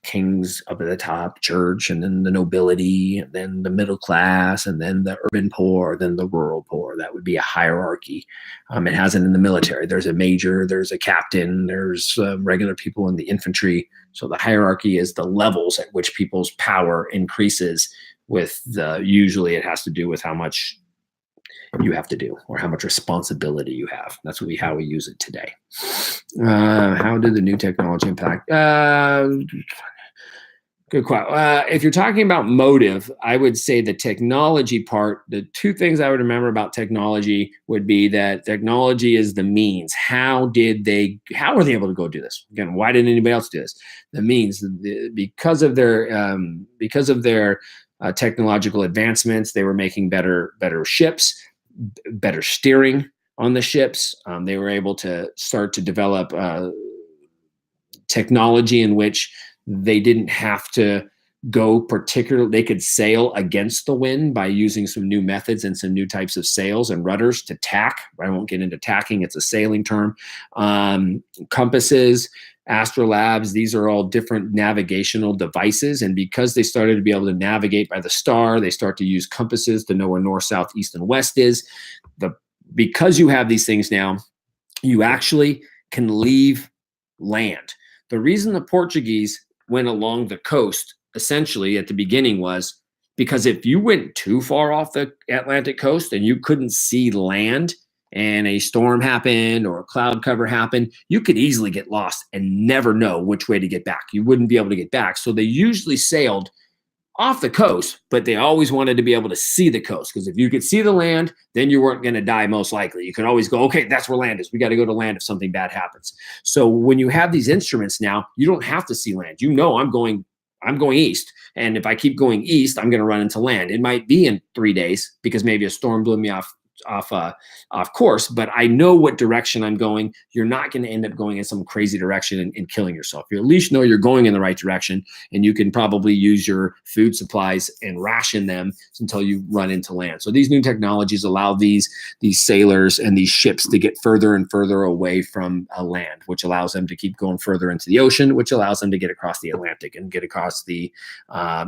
kings up at the top, church, and then the nobility, and then the middle class, and then the urban poor, then the rural poor. That would be a hierarchy. It has it in the military. There's a major, there's a captain, there's regular people in the infantry. So the hierarchy is the levels at which people's power increases with usually it has to do with how much you have to do or how much responsibility you have. That's how we use it today. How did the new technology impact? Good question. If you're talking about motive, I would say the technology part, the two things I would remember about technology would be that technology is the means. How were they able to go do this? Again, why didn't anybody else do this? The means, because of their technological advancements, they were making better ships, better steering on the ships. They were able to start to develop technology in which they didn't have to they could sail against the wind by using some new methods and some new types of sails and rudders to tack. I won't get into tacking, it's a sailing term. Compasses, astrolabes, these are all different navigational devices. And because they started to be able to navigate by the star, they start to use compasses to know where north, south, east, and west is. Because you have these things now, you actually can leave land. The reason the Portuguese went along the coast essentially at the beginning was because if you went too far off the Atlantic coast and you couldn't see land and a storm happened or a cloud cover happened, you could easily get lost and never know which way to get back. You wouldn't be able to get back. So they usually sailed off the coast, but they always wanted to be able to see the coast, because if you could see the land, then you weren't going to die most likely. You could always go, okay, that's where land is. We got to go to land if something bad happens. So when you have these instruments now, you don't have to see land. You know, I'm going east, and if I keep going east, I'm going to run into land. It might be in 3 days because maybe a storm blew me off course, but I know what direction I'm going. You're not going to end up going in some crazy direction and killing yourself. You at least know you're going in the right direction, and you can probably use your food supplies and ration them until you run into land. So these new technologies allow these sailors and these ships to get further and further away from land, which allows them to keep going further into the ocean, which allows them to get across the Atlantic and get across the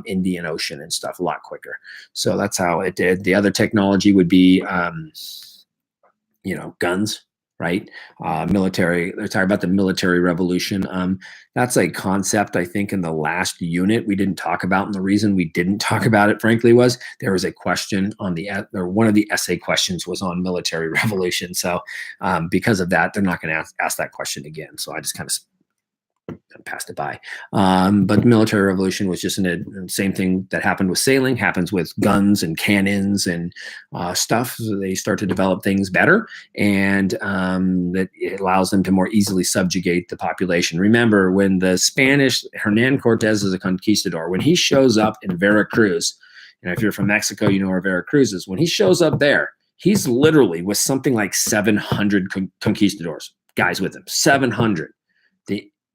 Indian Ocean and stuff a lot quicker. So that's how it did. The other technology would be guns, right? Military. They're talking about the military revolution. That's a concept, I think, in the last unit we didn't talk about. And the reason we didn't talk about it, frankly, was there was a question on one of the essay questions was on military revolution. So because of that, they're not going to ask that question again. So I just kind of passed it by. But the military revolution was just the same thing that happened with sailing, happens with guns and cannons and stuff. So they start to develop things better, and that it allows them to more easily subjugate the population. Remember, when the Spanish, Hernan Cortez is a conquistador, when he shows up in Veracruz, and if you're from Mexico, you know where Veracruz is. When he shows up there, he's literally with something like 700 conquistadors, guys with him, 700.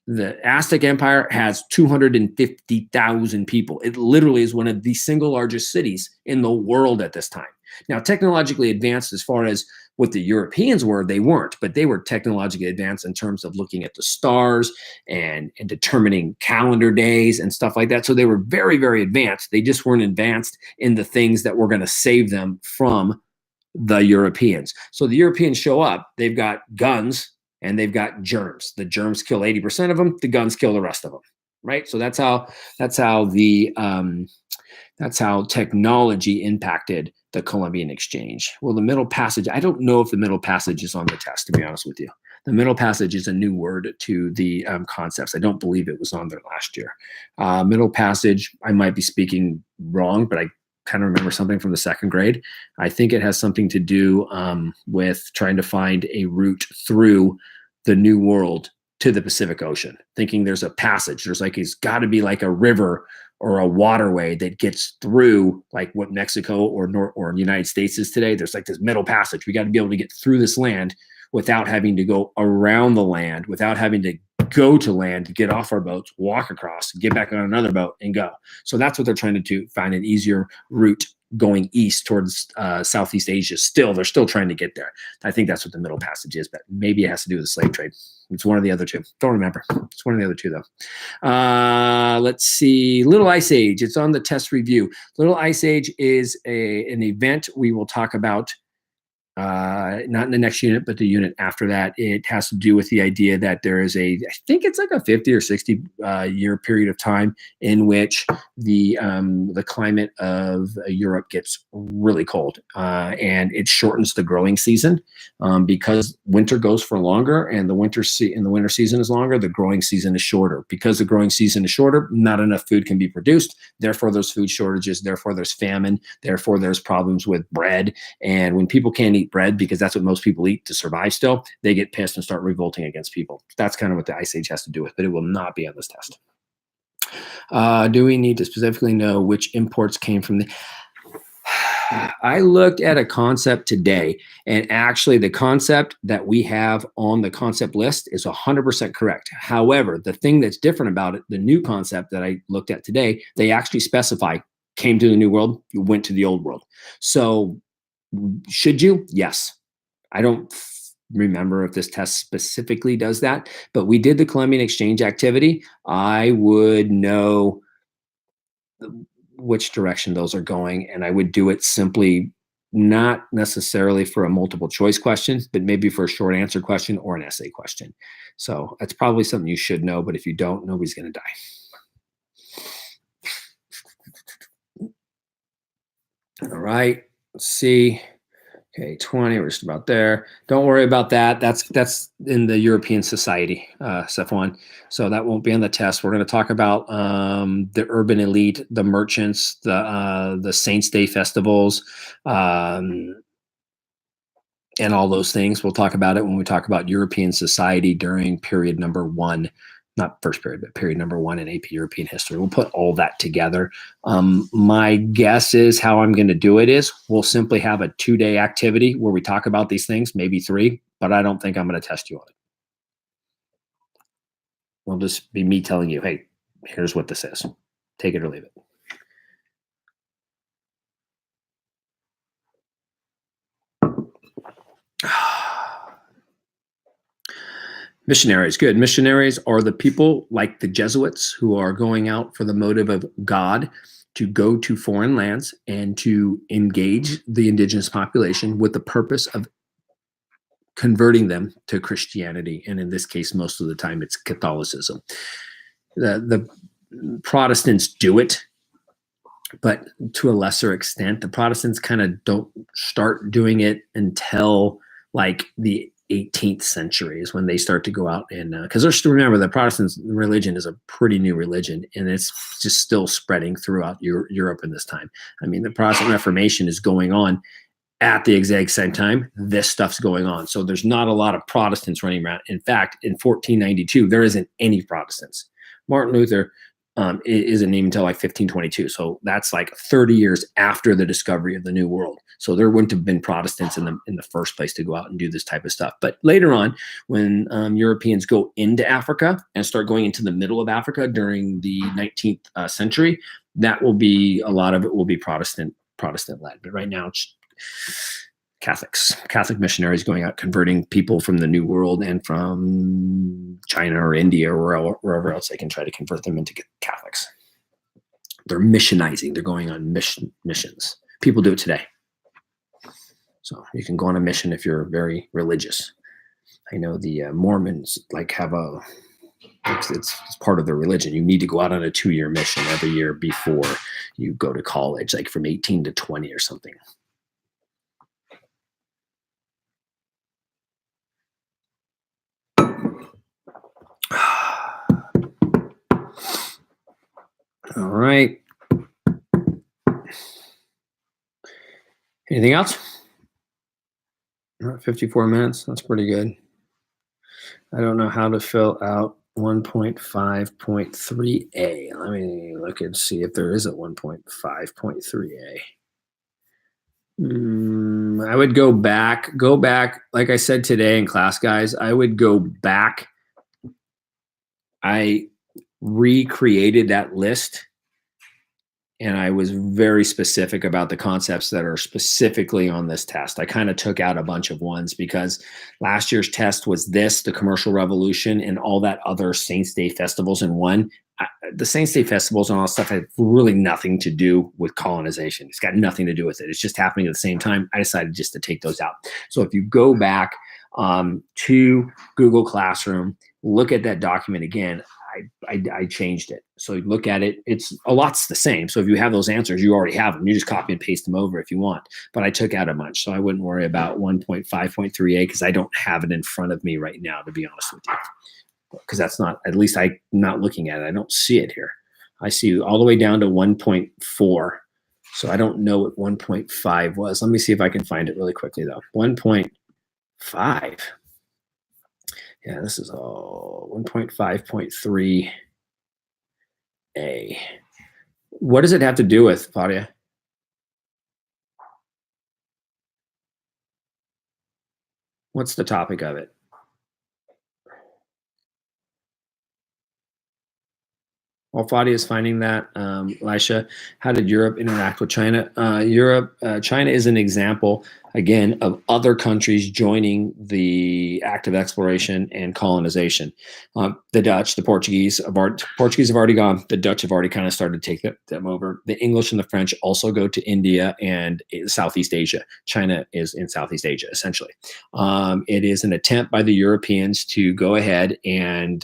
The Aztec Empire has 250,000 people. It literally is one of the single largest cities in the world at this time. Now, technologically advanced as far as what the Europeans were, they weren't, but they were technologically advanced in terms of looking at the stars and determining calendar days and stuff like that. So they were very, very advanced. They just weren't advanced in the things that were going to save them from the Europeans. So the Europeans show up, they've got guns and they've got germs. The germs kill 80% of them, the guns kill the rest of them. Right. So that's how technology impacted the Columbian Exchange. Well, the Middle Passage, I don't know if the Middle Passage is on the test, to be honest with you. The Middle Passage is a new word to the concepts. I don't believe it was on there last year. Middle Passage, I might be speaking wrong, but I kind of remember something from the second grade. I think it has something to do with trying to find a route through the New World to the Pacific Ocean, thinking there's a passage. There's like, it's got to be like a river or a waterway that gets through like what Mexico or the United States is today. There's like this middle passage. We got to be able to get through this land without having to go around the land, without having to go to land to get off our boats, walk across, get back on another boat and go. So that's what they're trying to do, find an easier route going east towards Southeast Asia. They're still trying to get there. I think that's what the Middle Passage is, but maybe it has to do with the slave trade. It's one of the other two. Don't remember. It's one of the other two, though. Let's see. Little Ice Age. It's on the test review. Little Ice Age is an event we will talk about not in the next unit, but the unit after that. It has to do with the idea that there is I think it's like a 50 or 60 year period of time in which the climate of Europe gets really cold and it shortens the growing season because winter goes for longer and the winter season is longer. The growing season is shorter. Because the growing season is shorter, not enough food can be produced. Therefore, there's food shortages. Therefore, there's famine. Therefore, there's problems with bread. And when people can't eat bread because that's what most people eat to survive still, they get pissed and start revolting against people. That's kind of what the Ice Age has to do with, but it will not be on this test. Do we need to specifically know which imports came from the... I looked at a concept today, and actually the concept that we have on the concept list is 100% correct. However, the thing that's different about it, the new concept that I looked at today, they actually specify came to the New World, you went to the Old World. So should you? Yes. I don't remember if this test specifically does that, but we did the Columbian Exchange activity. I would know which direction those are going, and I would do it simply, not necessarily for a multiple choice question, but maybe for a short answer question or an essay question. So that's probably something you should know, but if you don't, nobody's going to die. All right. Let's see. Okay, 20, we're just about there. Don't worry about that. That's in the European society, step one. So that won't be on the test. We're going to talk about the urban elite, the merchants, the Saints' Day festivals, and all those things. We'll talk about it when we talk about European society during period number 1. Not first period, but period number 1 in AP European history. We'll put all that together. My guess is how I'm going to do it is we'll simply have a 2-day activity where we talk about these things, maybe 3, but I don't think I'm going to test you on it. It'll just be me telling you, hey, here's what this is. Take it or leave it. Missionaries, good. Missionaries are the people like the Jesuits who are going out for the motive of God to go to foreign lands and to engage the indigenous population with the purpose of converting them to Christianity. And in this case, most of the time it's Catholicism. The Protestants do it, but to a lesser extent. The Protestants kind of don't start doing it until like the 18th century is when they start to go out and because remember the Protestant religion is a pretty new religion and it's just still spreading throughout Europe in this time. I mean, the Protestant Reformation is going on at the exact same time this stuff's going on. So there's not a lot of Protestants running around. In fact, in 1492, there isn't any Protestants. Martin Luther isn't even until like 1522. So that's like 30 years after the discovery of the New World. So there wouldn't have been Protestants in the first place to go out and do this type of stuff. But later on, when Europeans go into Africa and start going into the middle of Africa during the 19th century, that will be, a lot of it will be Protestant led. But right now it's Catholic missionaries going out converting people from the New World and from China or India or wherever else they can try to convert them into Catholics. They're missionizing. They're going on missions. People do it today. So you can go on a mission if you're very religious. I know the Mormons have it's part of their religion. You need to go out on a 2-year mission every year before you go to college, like from 18 to 20 or something. All right. Anything else? 54 minutes. That's pretty good. I don't know how to fill out 1.5.3a. Let me look and see if there is a 1.5.3a. I would go back. Like I said today in class, guys, I would go back. I recreated that list, and I was very specific about the concepts that are specifically on this test. I kind of took out a bunch of ones because last year's test was the commercial revolution and all that other Saints Day festivals in one. The Saints Day festivals and all that stuff had really nothing to do with colonization. It's got nothing to do with it. It's just happening at the same time. I decided just to take those out. So if you go back to Google Classroom, look at that document again. I changed it. So look at it. It's a lot's the same. So if you have those answers, you already have them. You just copy and paste them over if you want. But I took out a bunch. So I wouldn't worry about 1.5.3a because I don't have it in front of me right now, to be honest with you. Because that's not, at least I'm not looking at it. I don't see it here. I see all the way down to 1.4. So I don't know what 1.5 was. Let me see if I can find it really quickly though. 1.5. Yeah, this is all 1.5.3a. What does it have to do with, Claudia? What's the topic of it? While Claudia is finding that, Elisha, how did Europe interact with China? China is an example, again, of other countries joining the act of exploration and colonization. The Dutch, the Portuguese have already gone. The Dutch have already kind of started to take them over. The English and the French also go to India and Southeast Asia. China is in Southeast Asia, essentially. It is an attempt by the Europeans to go ahead and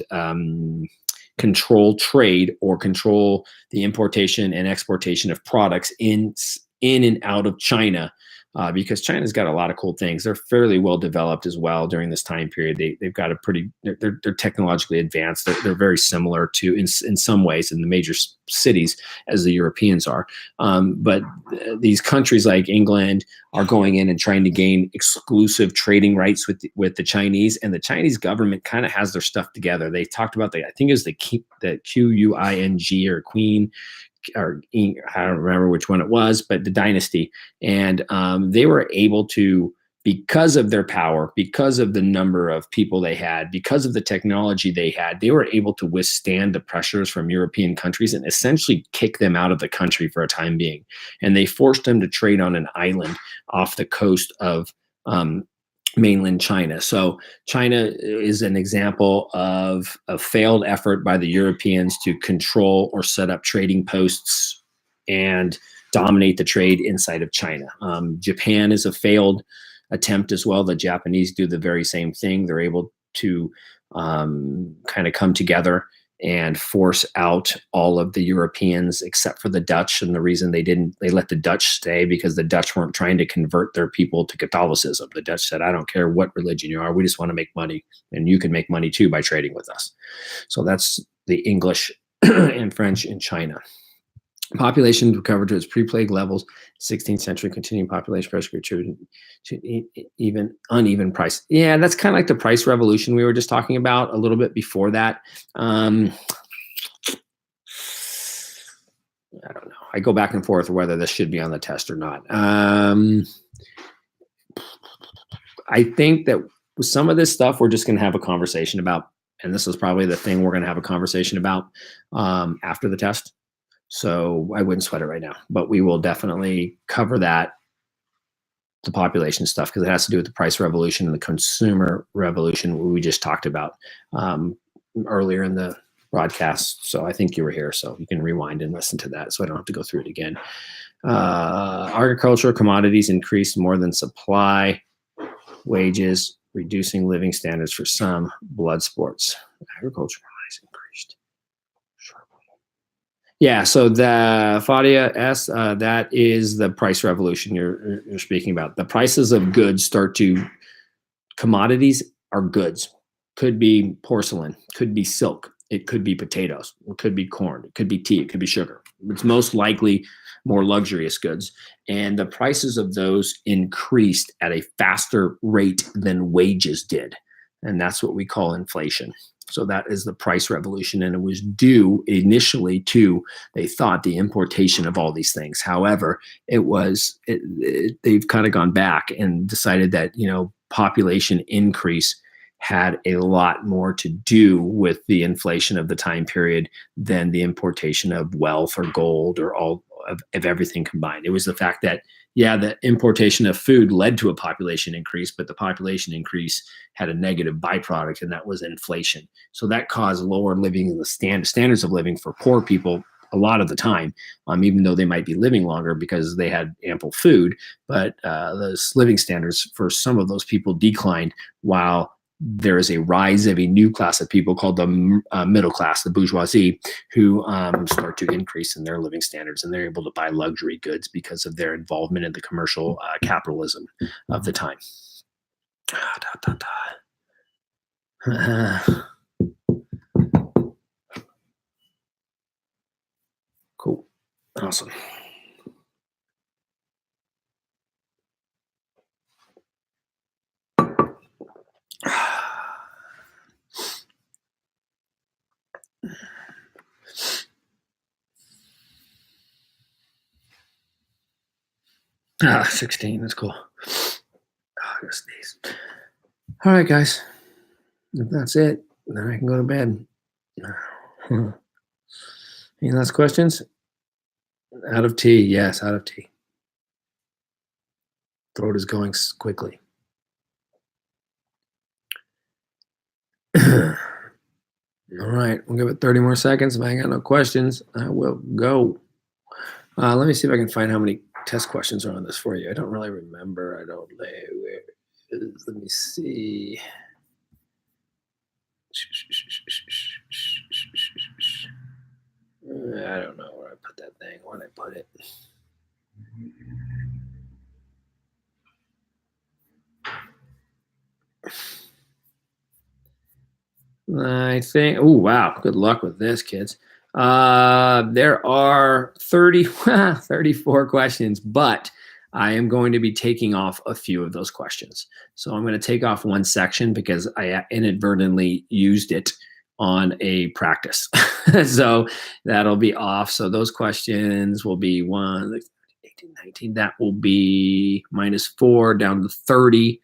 control trade or control the importation and exportation of products in and out of China, because China's got a lot of cool things. They're fairly well developed as well during this time period. They've got they're technologically advanced. They're very similar to, in some ways, in the major cities as the Europeans are. But these countries like England are going in and trying to gain exclusive trading rights with the Chinese, and the Chinese government kind of has their stuff together. They talked about I think it was the Qing or Queen, or I don't remember which one it was, but the dynasty. And they were able to, because of their power, because of the number of people they had, because of the technology they had, they were able to withstand the pressures from European countries and essentially kick them out of the country for a time being. And they forced them to trade on an island off the coast of mainland China. So China is an example of a failed effort by the Europeans to control or set up trading posts and dominate the trade inside of China. Japan is a failed attempt as well. The Japanese do the very same thing. They're able to kind of come together and force out all of the Europeans except for the Dutch. And the reason they let the Dutch stay, because the Dutch weren't trying to convert their people to Catholicism. The Dutch said, I don't care what religion you are, we just want to make money, and you can make money too by trading with us. So that's the English and French in China. Population recovered to its pre-plague levels. 16th century, continuing population pressure contributed to even uneven price. Yeah, that's kind of like the price revolution we were just talking about a little bit before that. I don't know. I go back and forth whether this should be on the test or not. I think that with some of this stuff, we're just going to have a conversation about, and this is probably the thing we're going to have a conversation about after the test. So I wouldn't sweat it right now, but we will definitely cover that the population stuff because it has to do with the price revolution and the consumer revolution we just talked about earlier in the broadcast. So I think you were here, so you can rewind and listen to that so I don't have to go through it again. Agricultural commodities increased more than supply, wages, reducing living standards for some, blood sports. Agricultural commodities increased. Yeah, so the Fadia S, that is the price revolution you're speaking about. The prices of goods start to, commodities are goods. Could be porcelain, could be silk, it could be potatoes, it could be corn, it could be tea, it could be sugar. It's most likely more luxurious goods. And the prices of those increased at a faster rate than wages did. And that's what we call inflation. So that is the price revolution. And it was due initially to, they thought, the importation of all these things. However, they've kind of gone back and decided that, population increase had a lot more to do with the inflation of the time period than the importation of wealth or gold or all of everything combined. It was the fact that, the importation of food led to a population increase, but the population increase had a negative byproduct, and that was inflation. So that caused lower living, the standards of living for poor people a lot of the time, even though they might be living longer because they had ample food, but those living standards for some of those people declined, while there is a rise of a new class of people called the middle class, the bourgeoisie, who start to increase in their living standards, and they're able to buy luxury goods because of their involvement in the commercial capitalism of the time. Cool. Awesome. Ah, 16. That's cool. I gotta sneeze. All right, guys. If that's it, then I can go to bed. Any last questions? Out of tea. Yes, out of tea. Throat is going quickly. All right, we'll give it 30 more seconds. If I ain't got no questions, I will go. Let me see if I can find how many test questions are on this for you. I don't really remember. Let me see. I don't know where I put that thing. Where'd I put it? I think, oh, wow. Good luck with this, kids. There are 34 questions, but I am going to be taking off a few of those questions. So I'm going to take off one section because I inadvertently used it on a practice. So that'll be off. So those questions will be 1, 18, 19. That will be -4 down to 30.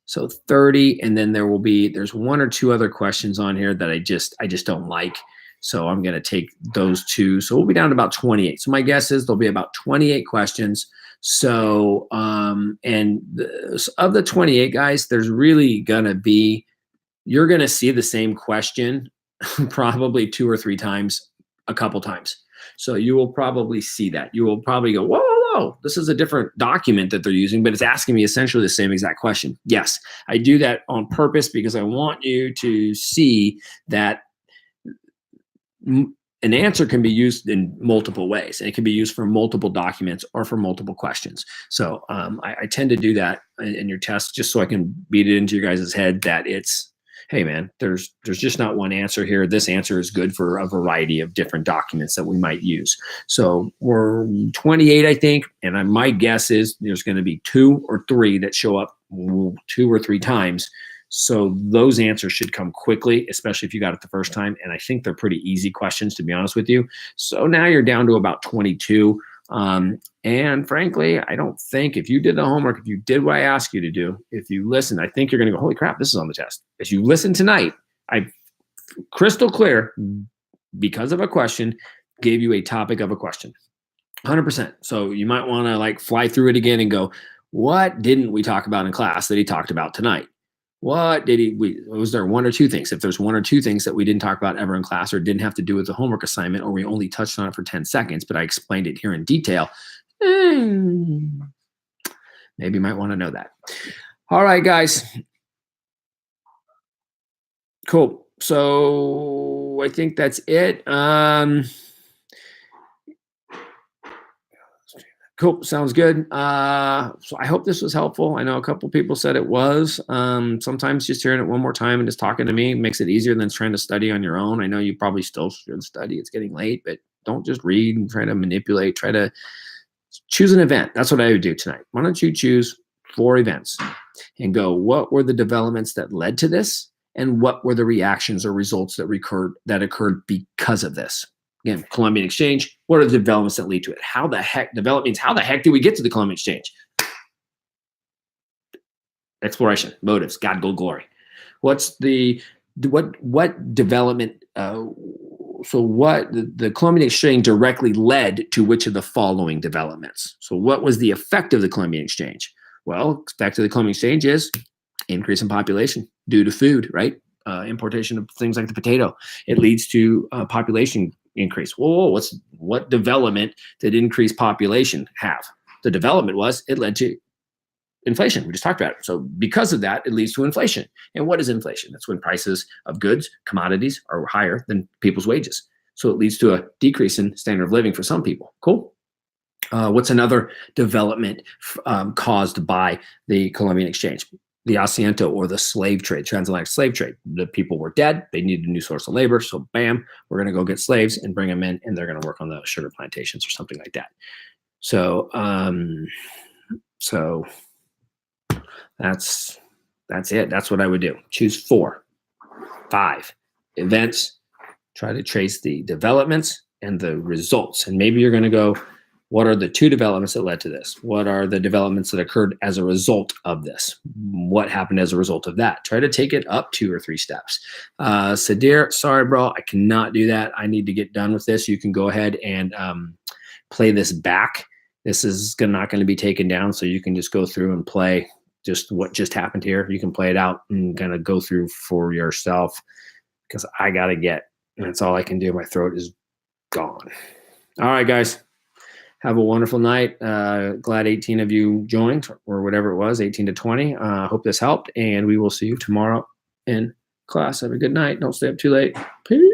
So 30, and then there's 1 or 2 other questions on here that I just don't like. So I'm going to take those 2. So we'll be down to about 28. So my guess is there'll be about 28 questions. So, of the 28 guys, there's really going to be, you're going to see the same question probably 2 or 3 times, a couple times. So you will probably see that. You will probably go, whoa, this is a different document that they're using, but it's asking me essentially the same exact question. Yes, I do that on purpose because I want you to see that an answer can be used in multiple ways, and it can be used for multiple documents or for multiple questions. So I tend to do that in your test just so I can beat it into your guys' head that it's, hey man, there's just not one answer here. This answer is good for a variety of different documents that we might use. So we're 28, I think, and my guess is there's going to be 2 or 3 that show up 2 or 3 times. So those answers should come quickly, especially if you got it the first time. And I think they're pretty easy questions, to be honest with you. So now you're down to about 22. And frankly, I don't think if you did the homework, if you did what I asked you to do, if you listen, I think you're going to go, holy crap, this is on the test. As you listen tonight, I crystal clear, because of a question, gave you a topic of a question. 100%. So you might want to fly through it again and go, What didn't we talk about in class that he talked about tonight? What did was there one or two things? If there's one or two things that we didn't talk about ever in class or didn't have to do with the homework assignment, or we only touched on it for 10 seconds, but I explained it here in detail, maybe you might want to know that. All right, guys. Cool. So I think that's it. Cool. Sounds good. So I hope this was helpful. I know a couple people said it was. Sometimes just hearing it one more time and just talking to me makes it easier than trying to study on your own. I know you probably still should study. It's getting late, but don't just read and try to manipulate. Try to choose an event. That's what I would do tonight. Why don't you choose 4 events and go, what were the developments that led to this? And what were the reactions or results that occurred because of this? Again, Columbian Exchange, what are the developments that lead to it? How the heck did we get to the Columbian Exchange? Exploration, motives, God, gold, glory. What's the what development? So what the Columbian Exchange directly led to which of the following developments? So what was the effect of the Columbian Exchange? Well, effect of the Columbian Exchange is increase in population due to food, right? Importation of things like the potato. It leads to population increase. Whoa, what development did increased population have? The development was it led to inflation. We just talked about it. So because of that, it leads to inflation. And what is inflation? That's when prices of goods, commodities are higher than people's wages. So it leads to a decrease in standard of living for some people. Cool. What's another development caused by the Columbian Exchange? The asiento, or the slave trade, transatlantic slave trade. The people were dead. They needed a new source of labor. So bam, we're going to go get slaves and bring them in, and they're going to work on the sugar plantations or something like that. So, so that's it. That's what I would do. Choose 4, 5 events. Try to trace the developments and the results. And maybe you're going to go, what are the 2 developments that led to this? What are the developments that occurred as a result of this? What happened as a result of that? Try to take it up 2 or 3 steps. Sadir, sorry, bro, I cannot do that. I need to get done with this. You can go ahead and play this back. This is not going to be taken down, so you can just go through and play just what just happened here. You can play it out and kind of go through for yourself, because I got to get, and that's all I can do. My throat is gone. All right, guys. Have a wonderful night. Glad 18 of you joined, or whatever it was, 18 to 20. Hope this helped, and we will see you tomorrow in class. Have a good night. Don't stay up too late. Peace.